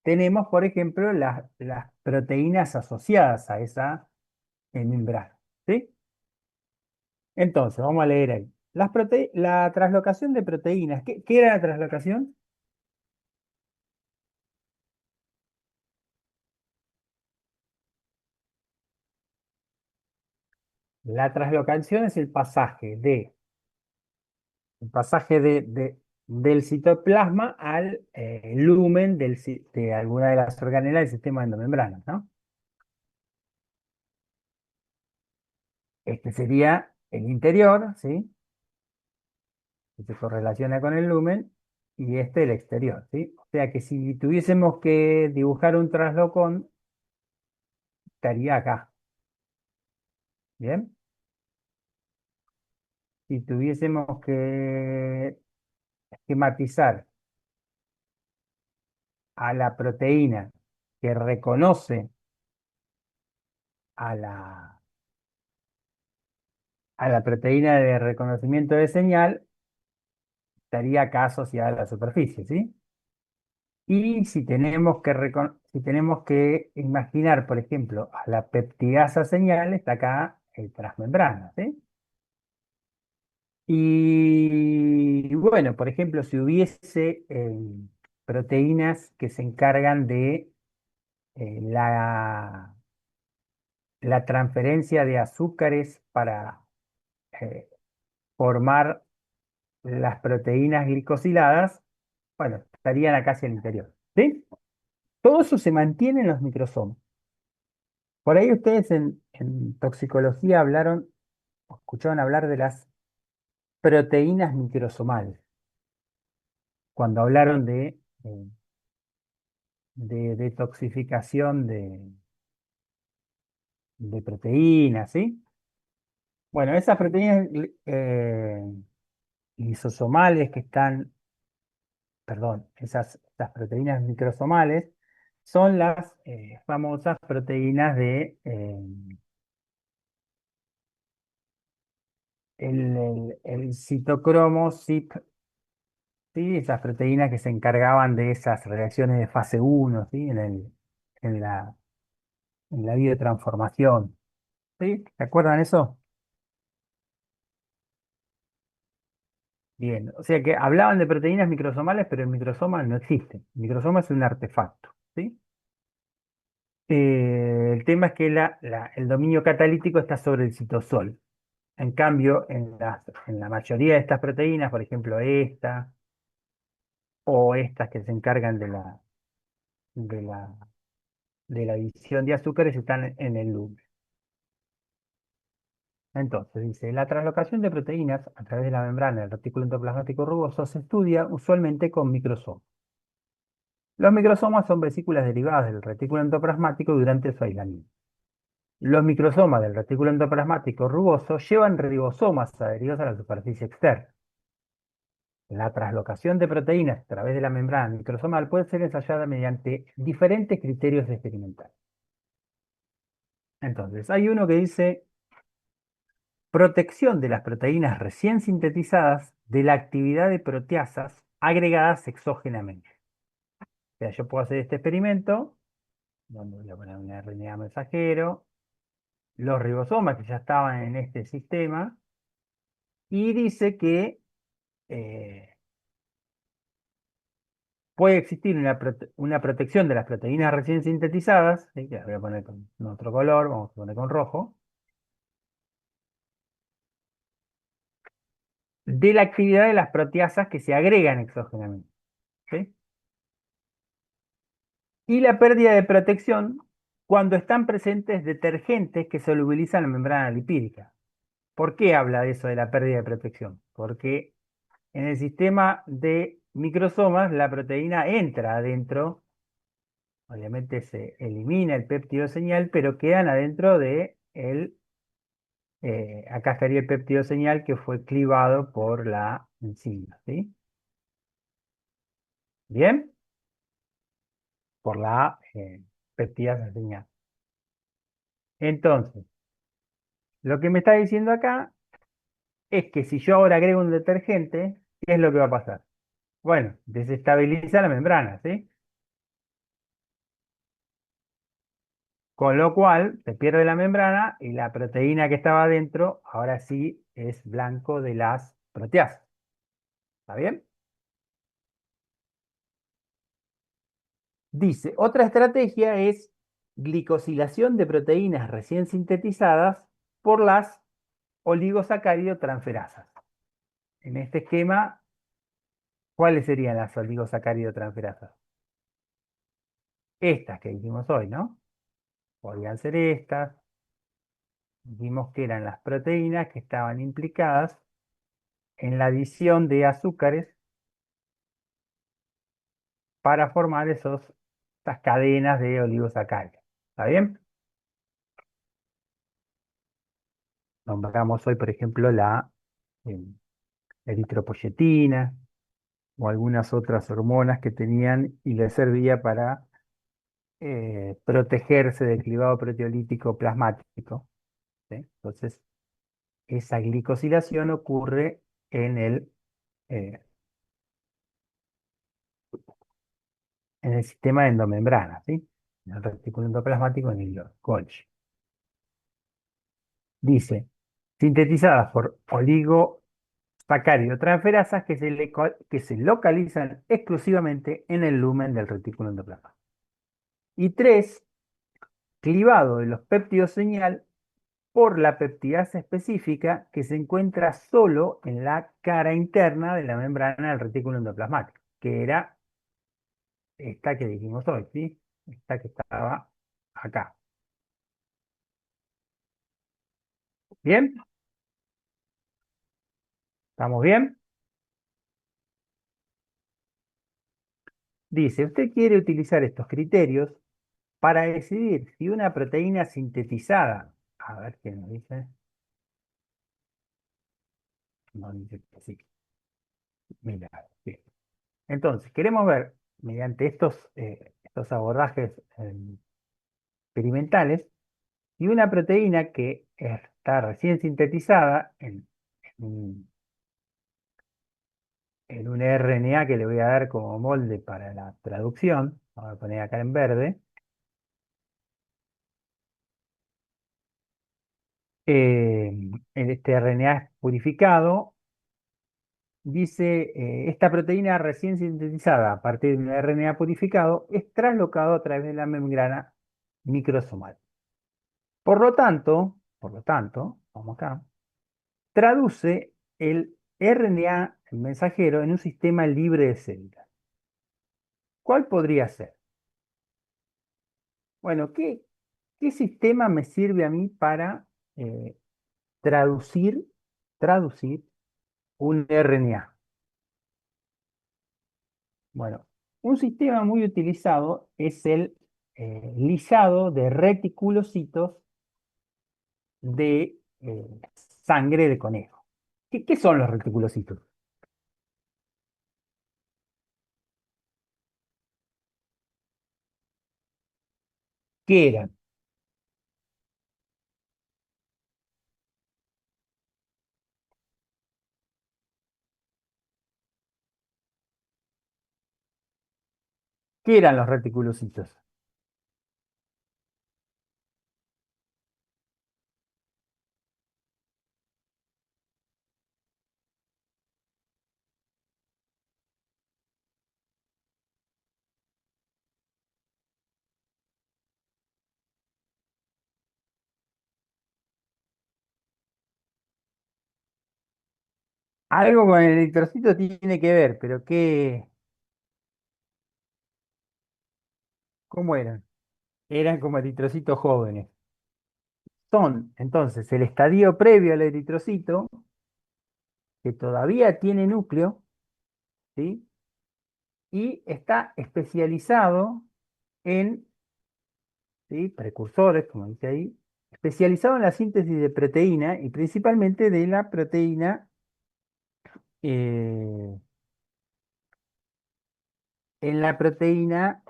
tenemos, por ejemplo, las proteínas asociadas a esa membrana. ¿Sí? Entonces, vamos a leer ahí. La translocación de proteínas. ¿Qué era la translocación? La translocación es del citoplasma al lumen de alguna de las organelas del sistema endomembrana, ¿no? Este sería el interior, ¿sí? Que se correlaciona con el lumen, y este el exterior, ¿sí? O sea que si tuviésemos que dibujar un traslocón, estaría acá, ¿bien? Si tuviésemos que esquematizar a la proteína que reconoce a la proteína de reconocimiento de señal, estaría acá asociada a la superficie, ¿sí? Y si tenemos que imaginar, por ejemplo, a la peptidasa señal, está acá el transmembrana, ¿sí? Y bueno, por ejemplo, si hubiese proteínas que se encargan de la transferencia de azúcares para eh, formar las proteínas glicosiladas, bueno, estarían acá hacia el interior, ¿sí? Todo eso se mantiene en los microsomas. Por ahí ustedes en toxicología escucharon hablar de las proteínas microsomales, cuando hablaron de detoxificación de proteínas, ¿sí? Bueno, esas proteínas lisosomales perdón, esas proteínas microsomales son las famosas proteínas el citocromo, CYP, ¿sí? Esas proteínas que se encargaban de esas reacciones de fase uno, ¿sí? En la, en la biotransformación, ¿sí? ¿Se acuerdan eso? Bien, o sea que hablaban de proteínas microsomales, pero el microsoma no existe. El microsoma es un artefacto, ¿sí? El tema es que el dominio catalítico está sobre el citosol. En cambio, en la mayoría de estas proteínas, por ejemplo, esta o estas que se encargan de la, de la adición de azúcares, están en el lumen. Entonces, dice, la translocación de proteínas a través de la membrana del retículo endoplasmático rugoso se estudia usualmente con microsomas. Los microsomas son vesículas derivadas del retículo endoplasmático durante su aislamiento. Los microsomas del retículo endoplasmático rugoso llevan ribosomas adheridos a la superficie externa. La traslocación de proteínas a través de la membrana microsomal puede ser ensayada mediante diferentes criterios experimentales. Entonces, hay uno que dice protección de las proteínas recién sintetizadas de la actividad de proteasas agregadas exógenamente. O sea, yo puedo hacer este experimento, donde voy a poner un RNA mensajero, los ribosomas que ya estaban en este sistema, y dice que eh, puede existir una protección de las proteínas recién sintetizadas, ¿sí? Que las voy a poner con otro color, vamos a poner con rojo, de la actividad de las proteasas que se agregan exógenamente, ¿sí? Y la pérdida de protección cuando están presentes detergentes que solubilizan la membrana lipídica. ¿Por qué habla de eso de la pérdida de protección? Porque en el sistema de microsomas la proteína entra adentro, obviamente se elimina el péptido señal, pero quedan adentro de acá estaría el péptido señal que fue clivado por la enzima, ¿sí? ¿Bien? Por la peptidasa señal. Entonces, lo que me está diciendo acá es que si yo ahora agrego un detergente, ¿qué es lo que va a pasar? Bueno, desestabiliza la membrana, ¿sí? Con lo cual se pierde la membrana y la proteína que estaba adentro ahora sí es blanco de las proteasas. ¿Está bien? Dice, otra estrategia es glicosilación de proteínas recién sintetizadas por las oligosacárido-transferasas. En este esquema, ¿cuáles serían las oligosacárido-transferasas? Estas que dijimos hoy, ¿no? Podrían ser estas. Dijimos que eran las proteínas que estaban implicadas en la adición de azúcares para formar estas cadenas de oligosacáridos. ¿Está bien? Nombramos hoy, por ejemplo, la eh, eritropoyetina o algunas otras hormonas que tenían y les servía para protegerse del clivado proteolítico plasmático, ¿sí? Entonces, esa glicosilación ocurre eh, en el sistema de endomembrana, ¿sí? En el retículo endoplasmático en el Golgi. Dice, sintetizadas por oligosacárido-transferasas que se localizan exclusivamente en el lumen del retículo endoplasmático. Y tres, clivado de los péptidos señal por la peptidasa específica que se encuentra solo en la cara interna de la membrana del retículo endoplasmático, que era esta que dijimos hoy, ¿sí? Esta que estaba acá. ¿Bien? ¿Estamos bien? Dice, usted quiere utilizar estos criterios para decidir si una proteína sintetizada, a ver qué nos dice, no dice que sí, mira, sí. Entonces, queremos ver, mediante estos abordajes experimentales, si una proteína que está recién sintetizada en un RNA que le voy a dar como molde para la traducción, vamos a poner acá en verde, en este RNA purificado, dice, esta proteína recién sintetizada a partir de un RNA purificado es traslocado a través de la membrana microsomal. Por lo tanto, vamos acá, traduce el RNA mensajero en un sistema libre de células. ¿Cuál podría ser? Bueno, ¿qué sistema me sirve a mí para eh, traducir, traducir un RNA? Bueno, un sistema muy utilizado es el lisado de reticulocitos de sangre de conejo. ¿Qué son los reticulocitos? ¿Qué eran? ¿Qué eran los reticulocitos? Algo con el eritrocito tiene que ver, pero ¿cómo eran? Eran como eritrocitos jóvenes. Son entonces el estadio previo al eritrocito, que todavía tiene núcleo, ¿sí? Y está especializado en, ¿sí? Precursores, como dice ahí, especializado en la síntesis de proteína y principalmente de la proteína, eh, en la proteína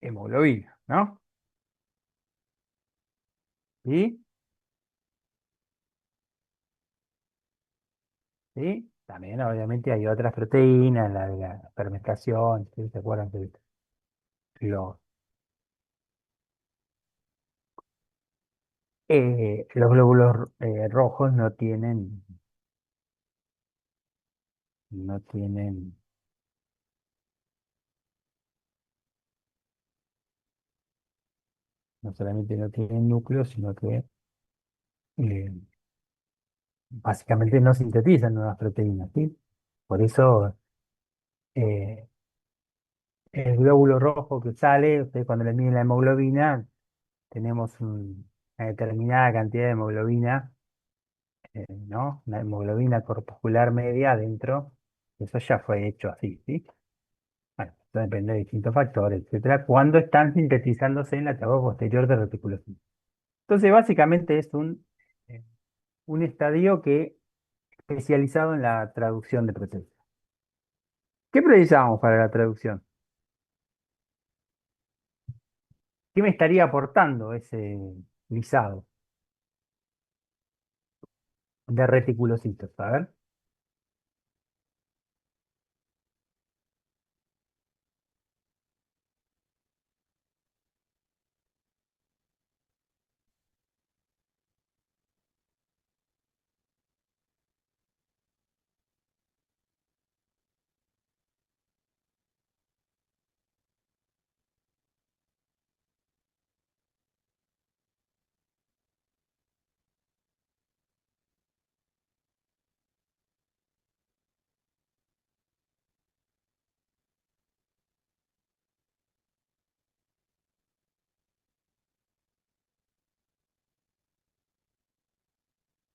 hemoglobina, ¿no? ¿Sí? ¿Sí? También obviamente hay otras proteínas, la de la fermentación, ¿sí? ¿Se acuerdan que los, los glóbulos rojos no tienen, no solamente no tienen núcleo, sino que eh, básicamente no sintetizan nuevas proteínas, ¿sí? Por eso eh, el glóbulo rojo que sale, ustedes cuando le miden la hemoglobina, tenemos una determinada cantidad de hemoglobina, ¿no? Una hemoglobina corpuscular media adentro, eso ya fue hecho así, ¿sí? Bueno, esto depende de distintos factores, etcétera, cuando están sintetizándose en la etapa posterior de reticulocito. Entonces, básicamente es un estadio que especializado en la traducción de proteínas. ¿Qué precisamos para la traducción? ¿Qué me estaría aportando ese lisado de reticulocitos? A ver,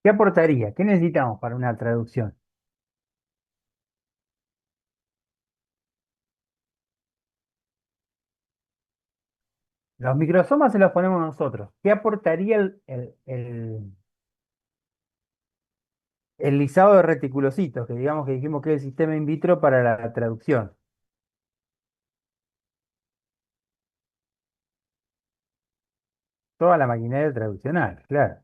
¿qué aportaría? ¿Qué necesitamos para una traducción? Los microsomas se los ponemos nosotros. ¿Qué aportaría el lisado de reticulocitos? Que digamos que dijimos que es el sistema in vitro para la traducción. Toda la maquinaria traduccional, claro.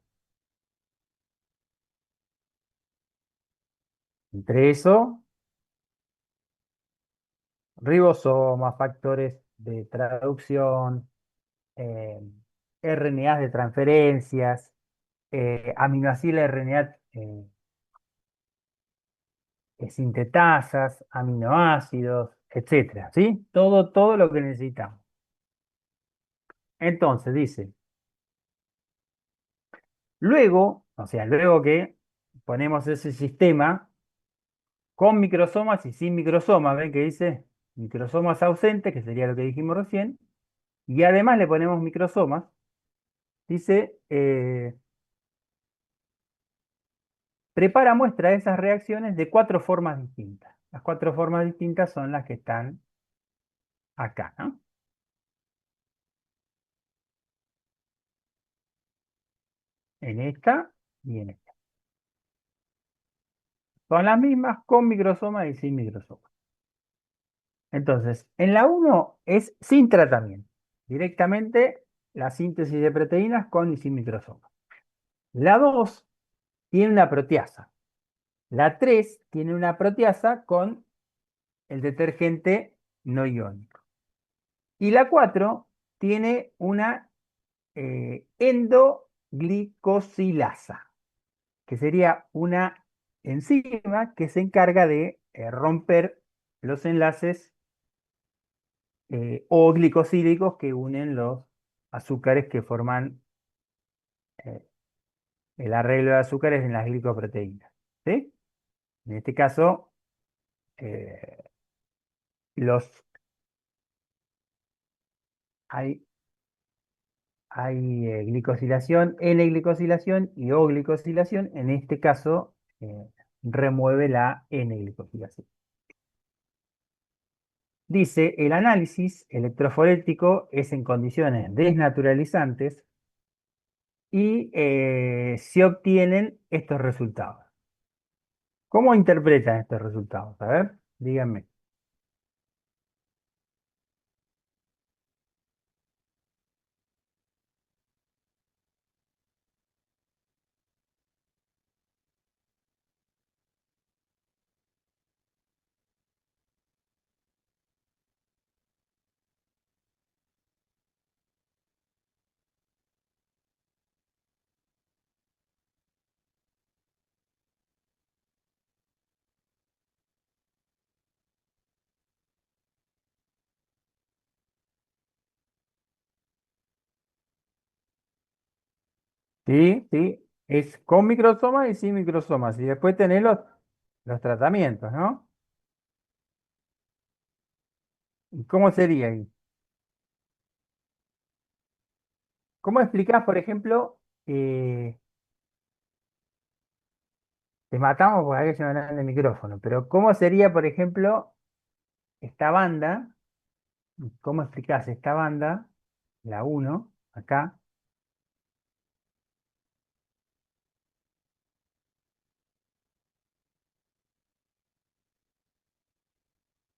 Entre eso, ribosomas, factores de traducción, eh, RNAs de transferencias, aminoácidos RNA sintetasas, aminoácidos, etcétera, ¿sí? Todo lo que necesitamos. Entonces dice, luego, o sea, luego que ponemos ese sistema con microsomas y sin microsomas, ¿ven que dice? Microsomas ausentes, que sería lo que dijimos recién, y además le ponemos microsomas, dice, prepara muestra de esas reacciones de cuatro formas distintas. Las cuatro formas distintas son las que están acá, ¿no? en esta y en esta. Son las mismas con microsoma y sin microsoma. Entonces, en la uno es sin tratamiento. Directamente la síntesis de proteínas con y sin microsoma. La 2 tiene una proteasa. La 3 tiene una proteasa con el detergente no iónico. Y la 4 tiene una endoglicosilasa, que sería una enzima que se encarga de romper los enlaces o glicosílicos que unen los azúcares que forman eh, el arreglo de azúcares en las glicoproteínas. ¿Sí? En este caso, eh, los, hay, hay glicosilación, N-glicosilación y O-glicosilación. En este caso, remueve la N-glicosilación. Dice, el análisis electroforético es en condiciones desnaturalizantes y se obtienen estos resultados. ¿Cómo interpretan estos resultados? A ver, díganme. Sí, sí, es con microsomas y sin microsomas. Y después tenés los tratamientos, ¿no? ¿Y cómo sería ahí? ¿Cómo explicás, por ejemplo, te matamos porque hay que llenar el micrófono, pero cómo sería, por ejemplo, esta banda? ¿Cómo explicás esta banda, la uno acá?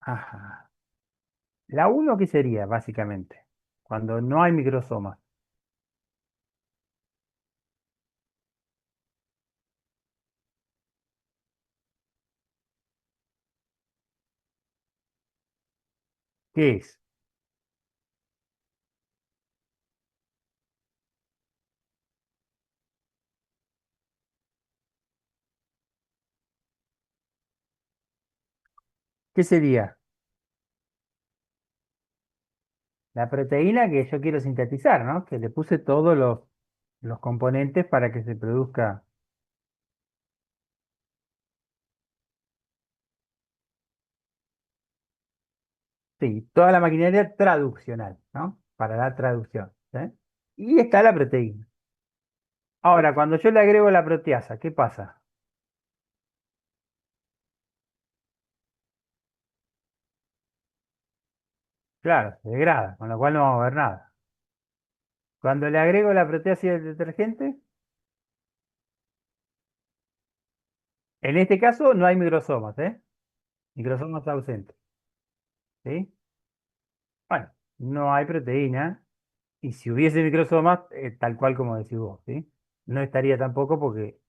Ajá. La uno, ¿qué sería, básicamente? Cuando no hay microsomas. ¿Qué es? ¿Qué sería? La proteína que yo quiero sintetizar, ¿no? Que le puse todos los componentes para que se produzca, sí, toda la maquinaria traduccional, ¿no? Para la traducción, ¿sí? Y está la proteína. Ahora, cuando yo le agrego la proteasa, ¿qué pasa? Claro, se degrada, con lo cual no vamos a ver nada. Cuando le agrego la proteasa y el detergente, en este caso no hay microsomas, ¿eh? Microsomas ausentes, ¿sí? Bueno, no hay proteína, y si hubiese microsomas, tal cual como decís vos, ¿sí? No estaría tampoco porque...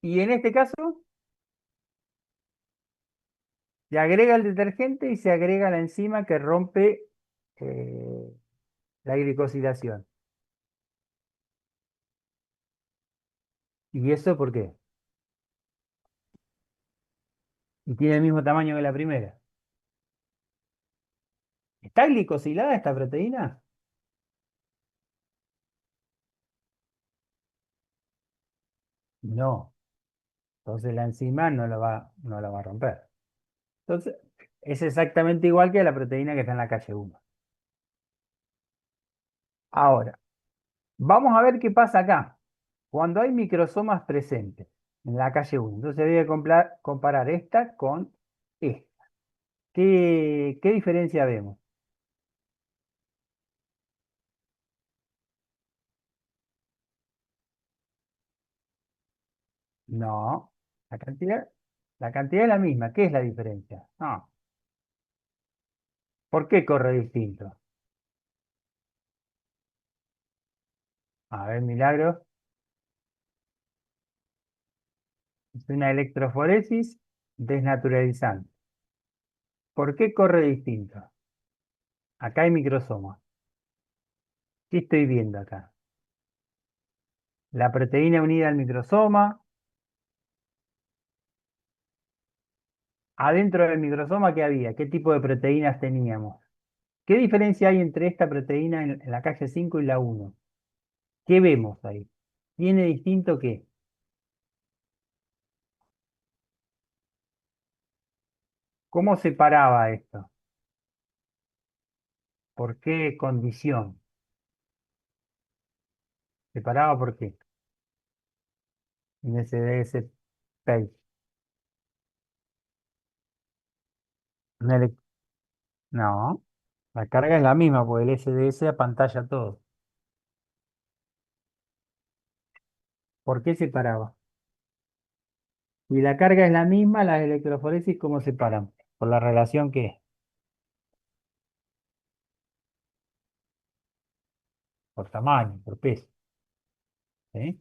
Y en este caso, se agrega el detergente y se agrega la enzima que rompe eh, la glicosilación. ¿Y eso por qué? Y tiene el mismo tamaño que la primera. ¿Está glicosilada esta proteína? No. Entonces la enzima no la va a romper. Entonces, es exactamente igual que la proteína que está en la calle 1. Ahora, vamos a ver qué pasa acá. Cuando hay microsomas presentes en la calle 1, entonces voy a comparar esta con esta. ¿Qué diferencia vemos? No, la cantidad, la cantidad es la misma. ¿Qué es la diferencia? No. ¿Por qué corre distinto? A ver, milagro. Es una electroforesis desnaturalizante. ¿Por qué corre distinto? Acá hay microsoma. ¿Qué estoy viendo acá? La proteína unida al microsoma. Adentro del microsoma, ¿qué había? ¿Qué tipo de proteínas teníamos? ¿Qué diferencia hay entre esta proteína en la calle 5 y la uno? ¿Qué vemos ahí? ¿Tiene distinto qué? ¿Cómo se paraba esto? ¿Por qué condición? ¿Se paraba por qué? En SDS page. No, la carga es la misma, porque el SDS apantalla todo. ¿Por qué se paraba? Si la carga es la misma, las electroforesis, ¿cómo se paran? Por la relación que es, por tamaño, por peso. ¿Sí?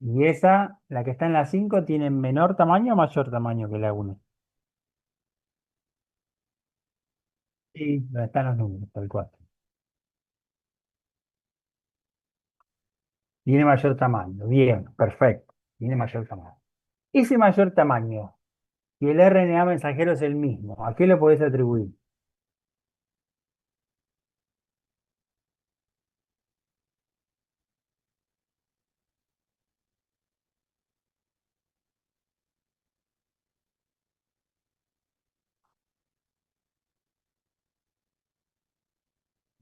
Y esa, la que está en la 5 tiene menor tamaño o mayor tamaño que la uno. Sí, donde están los números, tal cual. Tiene mayor tamaño. Bien, perfecto. Tiene mayor tamaño. Ese mayor tamaño, si el RNA mensajero es el mismo, ¿a qué lo podés atribuir?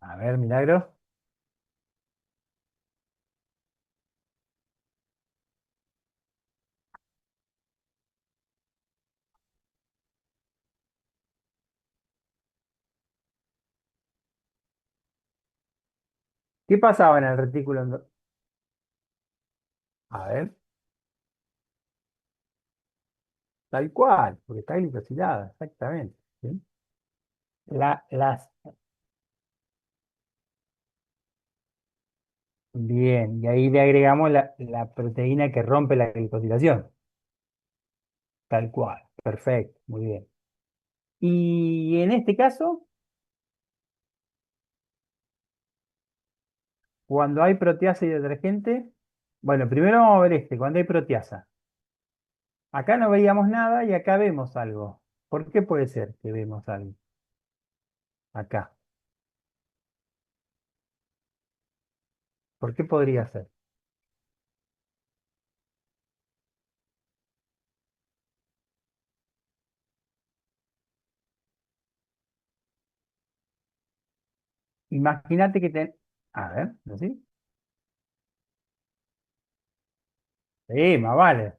A ver, milagro. ¿Qué pasaba en el retículo A ver, tal cual, porque está glicosilada, exactamente. ¿Sí? Las, bien, y ahí le agregamos la proteína que rompe la glicosilación. Tal cual, perfecto, muy bien. Y en este caso, cuando hay proteasa y detergente, bueno, primero vamos a ver cuando hay proteasa. Acá no veíamos nada y acá vemos algo. ¿Por qué puede ser que vemos algo? Acá. ¿Por qué podría ser? Imagínate que A ver, ¿sí? Sí, más vale.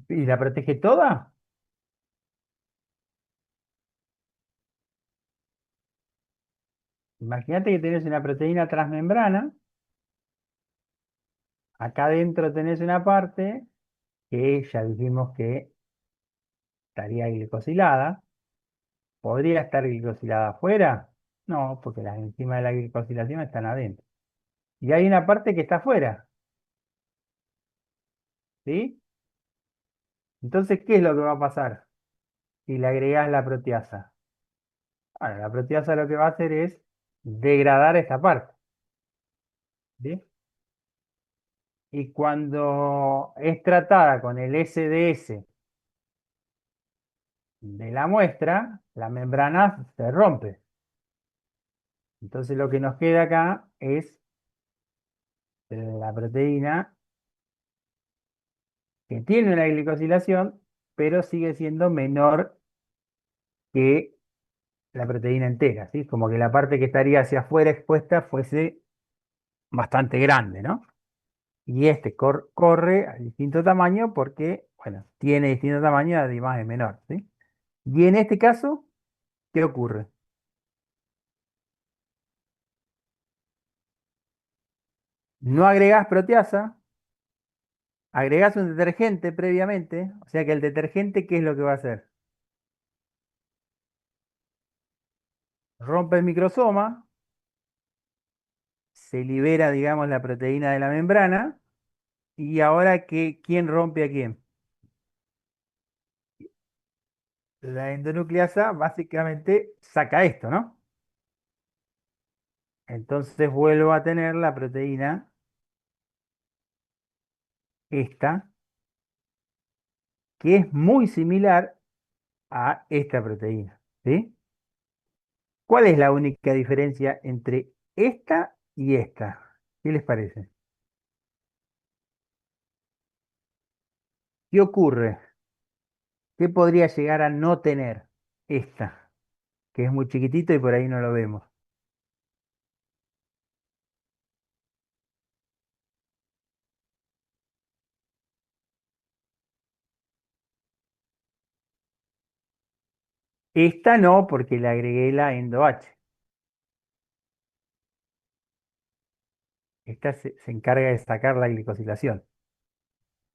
¿Y la protege toda? Imagínate que tenés una proteína transmembrana, acá adentro tenés una parte que ya dijimos que estaría glicosilada. ¿Podría estar glicosilada afuera? No, porque las enzimas de la glicosilación están adentro. Y hay una parte que está afuera, ¿sí? Entonces, ¿qué es lo que va a pasar si le agregás la proteasa? Bueno, la proteasa lo que va a hacer es degradar esta parte, ¿sí? Y cuando es tratada con el SDS de la muestra, la membrana se rompe. Entonces lo que nos queda acá es la proteína que tiene una glicosilación, pero sigue siendo menor que la proteína entera, ¿sí? Como que la parte que estaría hacia afuera expuesta fuese bastante grande, ¿no? Y este corre a distinto tamaño porque, bueno, tiene distinto tamaño, además es menor, ¿sí? Y en este caso, ¿qué ocurre? No agregás proteasa, agregás un detergente previamente, o sea que el detergente, ¿qué es lo que va a hacer? Rompe el microsoma, se libera, digamos, la proteína de la membrana, y ahora ¿quién rompe a quién? La endonucleasa básicamente saca esto, ¿no? Entonces vuelvo a tener la proteína, esta, que es muy similar a esta proteína, ¿sí? ¿Cuál es la única diferencia entre esta y esta? ¿Qué les parece? ¿Qué ocurre? ¿Qué podría llegar a no tener esta, que es muy chiquitito y por ahí no lo vemos? Esta no, porque le agregué la endo H. Esta se encarga de sacar la glicosilación,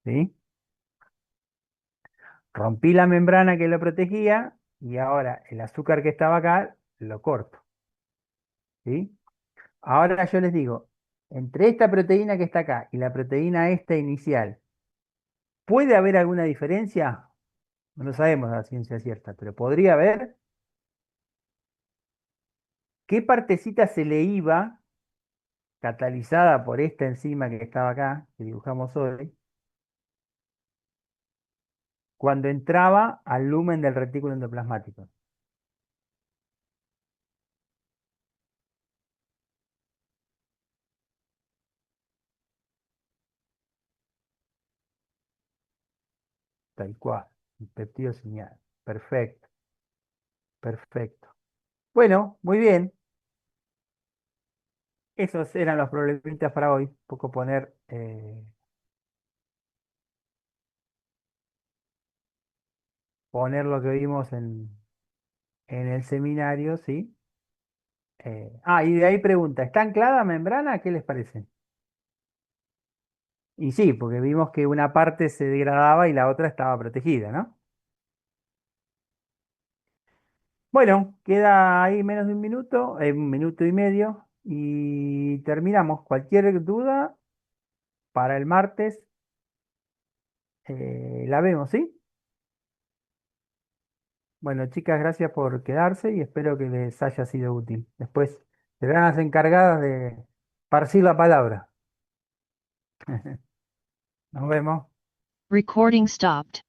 ¿sí? Rompí la membrana que lo protegía y ahora el azúcar que estaba acá lo corto, ¿sí? Ahora yo les digo, entre esta proteína que está acá y la proteína esta inicial, ¿puede haber alguna diferencia? No lo sabemos a la ciencia cierta, pero podría haber. ¿Qué partecita se le iba, catalizada por esta enzima que estaba acá, que dibujamos hoy, cuando entraba al lumen del retículo endoplasmático? Tal cual, el peptido señal. Perfecto, perfecto. Bueno, muy bien. Esos eran los problemitas para hoy. Un poco poner lo que vimos en el seminario, ¿sí? Y de ahí pregunta, ¿está anclada a membrana? ¿Qué les parece? Y sí, porque vimos que una parte se degradaba y la otra estaba protegida, ¿no? Bueno, queda ahí menos de un minuto y medio, y terminamos. Cualquier duda para el martes, la vemos, ¿sí? Bueno, chicas, gracias por quedarse y espero que les haya sido útil. Después serán las encargadas de esparcir la palabra. Nos vemos. Recording stopped.